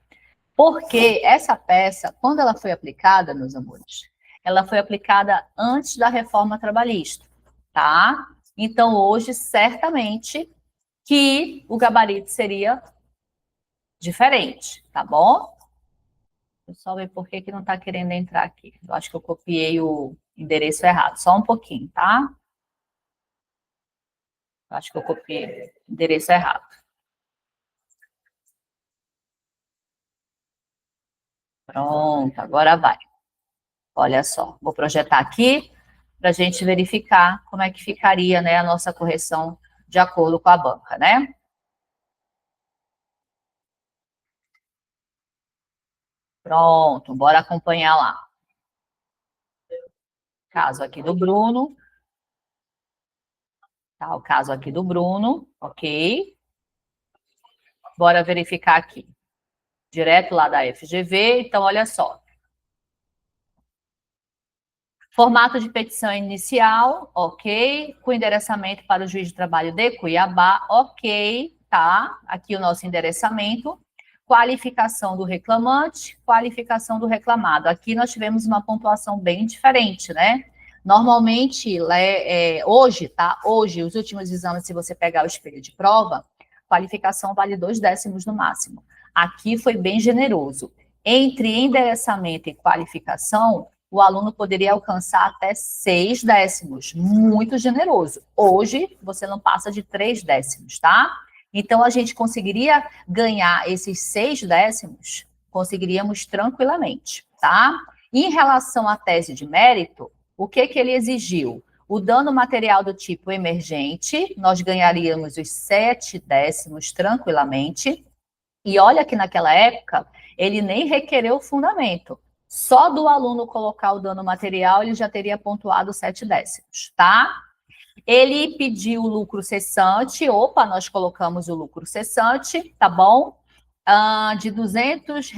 Porque essa peça, quando ela foi aplicada, meus amores, ela foi aplicada antes da reforma trabalhista, tá? Então, hoje, certamente, que o gabarito seria diferente, tá bom? Deixa eu só ver por que não está querendo entrar aqui. Eu acho que eu copiei o endereço errado. Só um pouquinho, tá? Eu acho que eu copiei o endereço errado. Pronto, agora vai. Olha só, vou projetar aqui. para a gente verificar como é que ficaria, né, a nossa correção de acordo com a banca, né? Pronto, bora acompanhar lá. Caso aqui do Bruno. Tá, o caso aqui do Bruno, ok? Bora verificar aqui. Direto lá da FGV, então olha só. Formato de petição inicial, ok. Com endereçamento para o juiz de trabalho de Cuiabá, ok. Tá, aqui o nosso endereçamento. Qualificação do reclamante, qualificação do reclamado. Aqui nós tivemos uma pontuação bem diferente, né? Normalmente, hoje, tá? Hoje, os últimos exames, se você pegar o espelho de prova, qualificação vale 2 décimos no máximo. Aqui foi bem generoso. Entre endereçamento e qualificação, o aluno poderia alcançar até 6 décimos, muito generoso. Hoje, você não passa de 3 décimos, tá? Então, a gente conseguiria ganhar esses 6 décimos, conseguiríamos tranquilamente, tá? Em relação à tese de mérito, o que ele exigiu? O dano material do tipo emergente, nós ganharíamos os 7 décimos tranquilamente. E olha que naquela época, ele nem requereu o fundamento. Só do aluno colocar o dano material, ele já teria pontuado 7 décimos, tá? Ele pediu o lucro cessante, opa, nós colocamos o lucro cessante, tá bom? De R$ 200,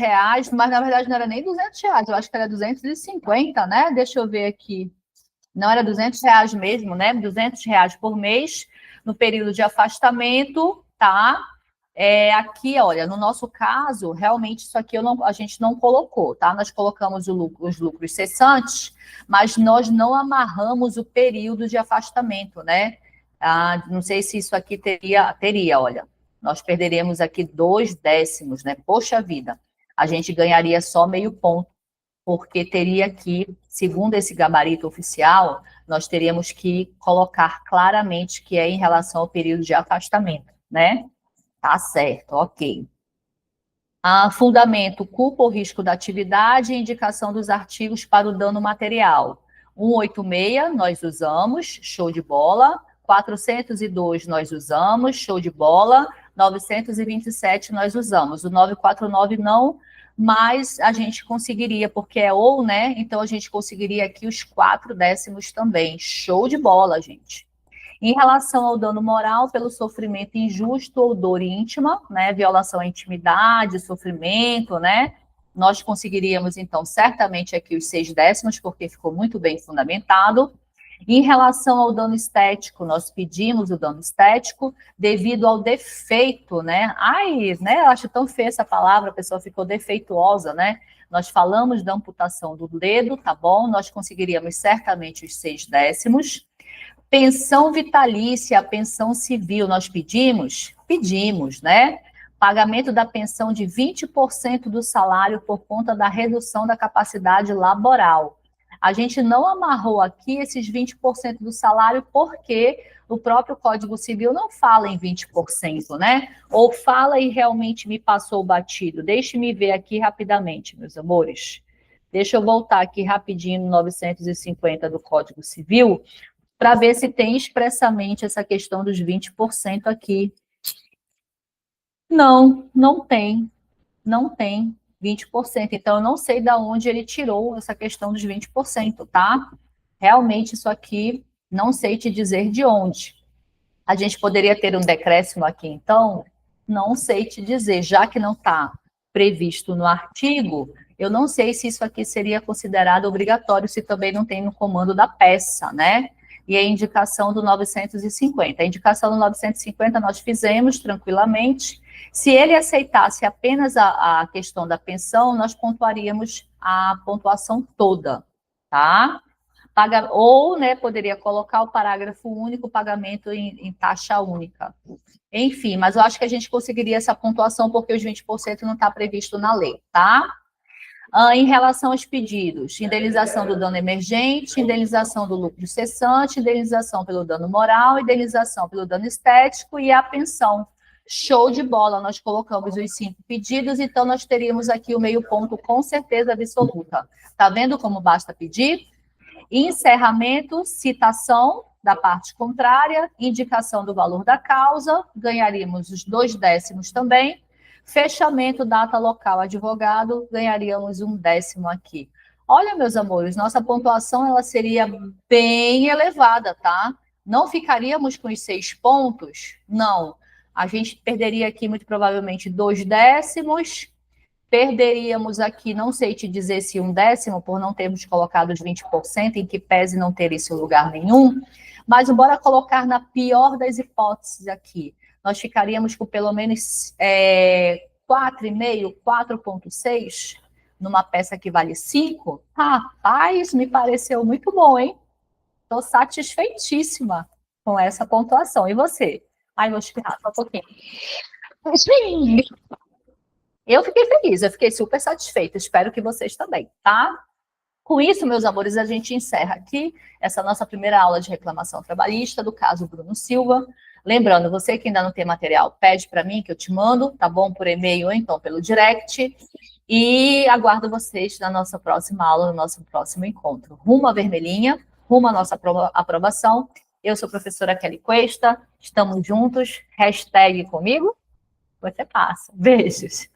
mas na verdade não era nem R$ 200, eu acho que era 250, né? Deixa eu ver aqui. Não era R$ 200 mesmo, né? R$ 200 por mês, no período de afastamento, tá? Aqui, olha, no nosso caso, realmente isso aqui a gente não colocou, tá? Nós colocamos os lucros cessantes, mas nós não amarramos o período de afastamento, né? Não sei se isso aqui teria, olha, nós perderíamos aqui 2 décimos, né? Poxa vida, a gente ganharia só meio ponto, porque teria que, segundo esse gabarito oficial, nós teríamos que colocar claramente que é em relação ao período de afastamento, né? Tá certo, ok. Fundamento, culpa ou risco da atividade e indicação dos artigos para o dano material. 186, nós usamos, show de bola. 402, nós usamos, show de bola. 927, nós usamos. O 949 não, mas a gente conseguiria, porque é ou, né? Então, a gente conseguiria aqui os 4 décimos também. Show de bola, gente. Em relação ao dano moral pelo sofrimento injusto ou dor íntima, né, violação à intimidade, sofrimento, né, nós conseguiríamos, então, certamente aqui os 6 décimos, porque ficou muito bem fundamentado. Em relação ao dano estético, nós pedimos o dano estético devido ao defeito, né? Né? Eu acho tão feia essa palavra, a pessoa ficou defeituosa, né? Nós falamos da amputação do dedo, tá bom? Nós conseguiríamos certamente os 6 décimos. Pensão vitalícia, pensão civil, nós pedimos? Pedimos, né? Pagamento da pensão de 20% do salário por conta da redução da capacidade laboral. A gente não amarrou aqui esses 20% do salário porque o próprio Código Civil não fala em 20%, né? Ou fala e realmente me passou batido. Deixe-me ver aqui rapidamente, meus amores. Deixa eu voltar aqui rapidinho no 950 do Código Civil, para ver se tem expressamente essa questão dos 20% aqui. Não, não tem. Não tem 20%. Então, eu não sei de onde ele tirou essa questão dos 20%, tá? Realmente, isso aqui, não sei te dizer de onde. A gente poderia ter um decréscimo aqui, então? Não sei te dizer, já que não está previsto no artigo, eu não sei se isso aqui seria considerado obrigatório, se também não tem no comando da peça, né? E a indicação do 950. A indicação do 950 nós fizemos tranquilamente. Se ele aceitasse apenas a questão da pensão, nós pontuaríamos a pontuação toda, tá? Ou, né, poderia colocar o parágrafo único, pagamento em taxa única. Enfim, mas eu acho que a gente conseguiria essa pontuação porque os 20% não está previsto na lei, tá? Em relação aos pedidos, indenização do dano emergente, indenização do lucro cessante, indenização pelo dano moral, indenização pelo dano estético e a pensão. Show de bola, nós colocamos os 5 pedidos, então nós teríamos aqui o meio ponto com certeza absoluta. Tá vendo como basta pedir? Encerramento, citação da parte contrária, indicação do valor da causa, ganharíamos os 2/10 também. Fechamento, data, local, advogado, ganharíamos 1/10 aqui. Olha, meus amores, nossa pontuação ela seria bem elevada, tá? Não ficaríamos com os 6 pontos? Não. A gente perderia aqui, muito provavelmente, 2/10. Perderíamos aqui, não sei te dizer se 1/10, por não termos colocado os 20%, em que pese não ter isso em lugar nenhum. Mas bora colocar na pior das hipóteses aqui. Nós ficaríamos com pelo menos 4,5, 4,6 numa peça que vale 5. Rapaz, me pareceu muito bom, hein? Estou satisfeitíssima com essa pontuação. E você? Ai, vou espirrar só um pouquinho. Eu fiquei feliz, eu fiquei super satisfeita. Espero que vocês também, tá? Com isso, meus amores, a gente encerra aqui essa nossa primeira aula de reclamação trabalhista do caso Bruno Silva. Lembrando, você que ainda não tem material, pede para mim que eu te mando, tá bom? Por e-mail ou então pelo direct. E aguardo vocês na nossa próxima aula, no nosso próximo encontro. Rumo à vermelhinha, rumo à nossa aprovação. Eu sou a professora Kelly Cuesta, estamos juntos. Hashtag comigo, você passa. Beijos.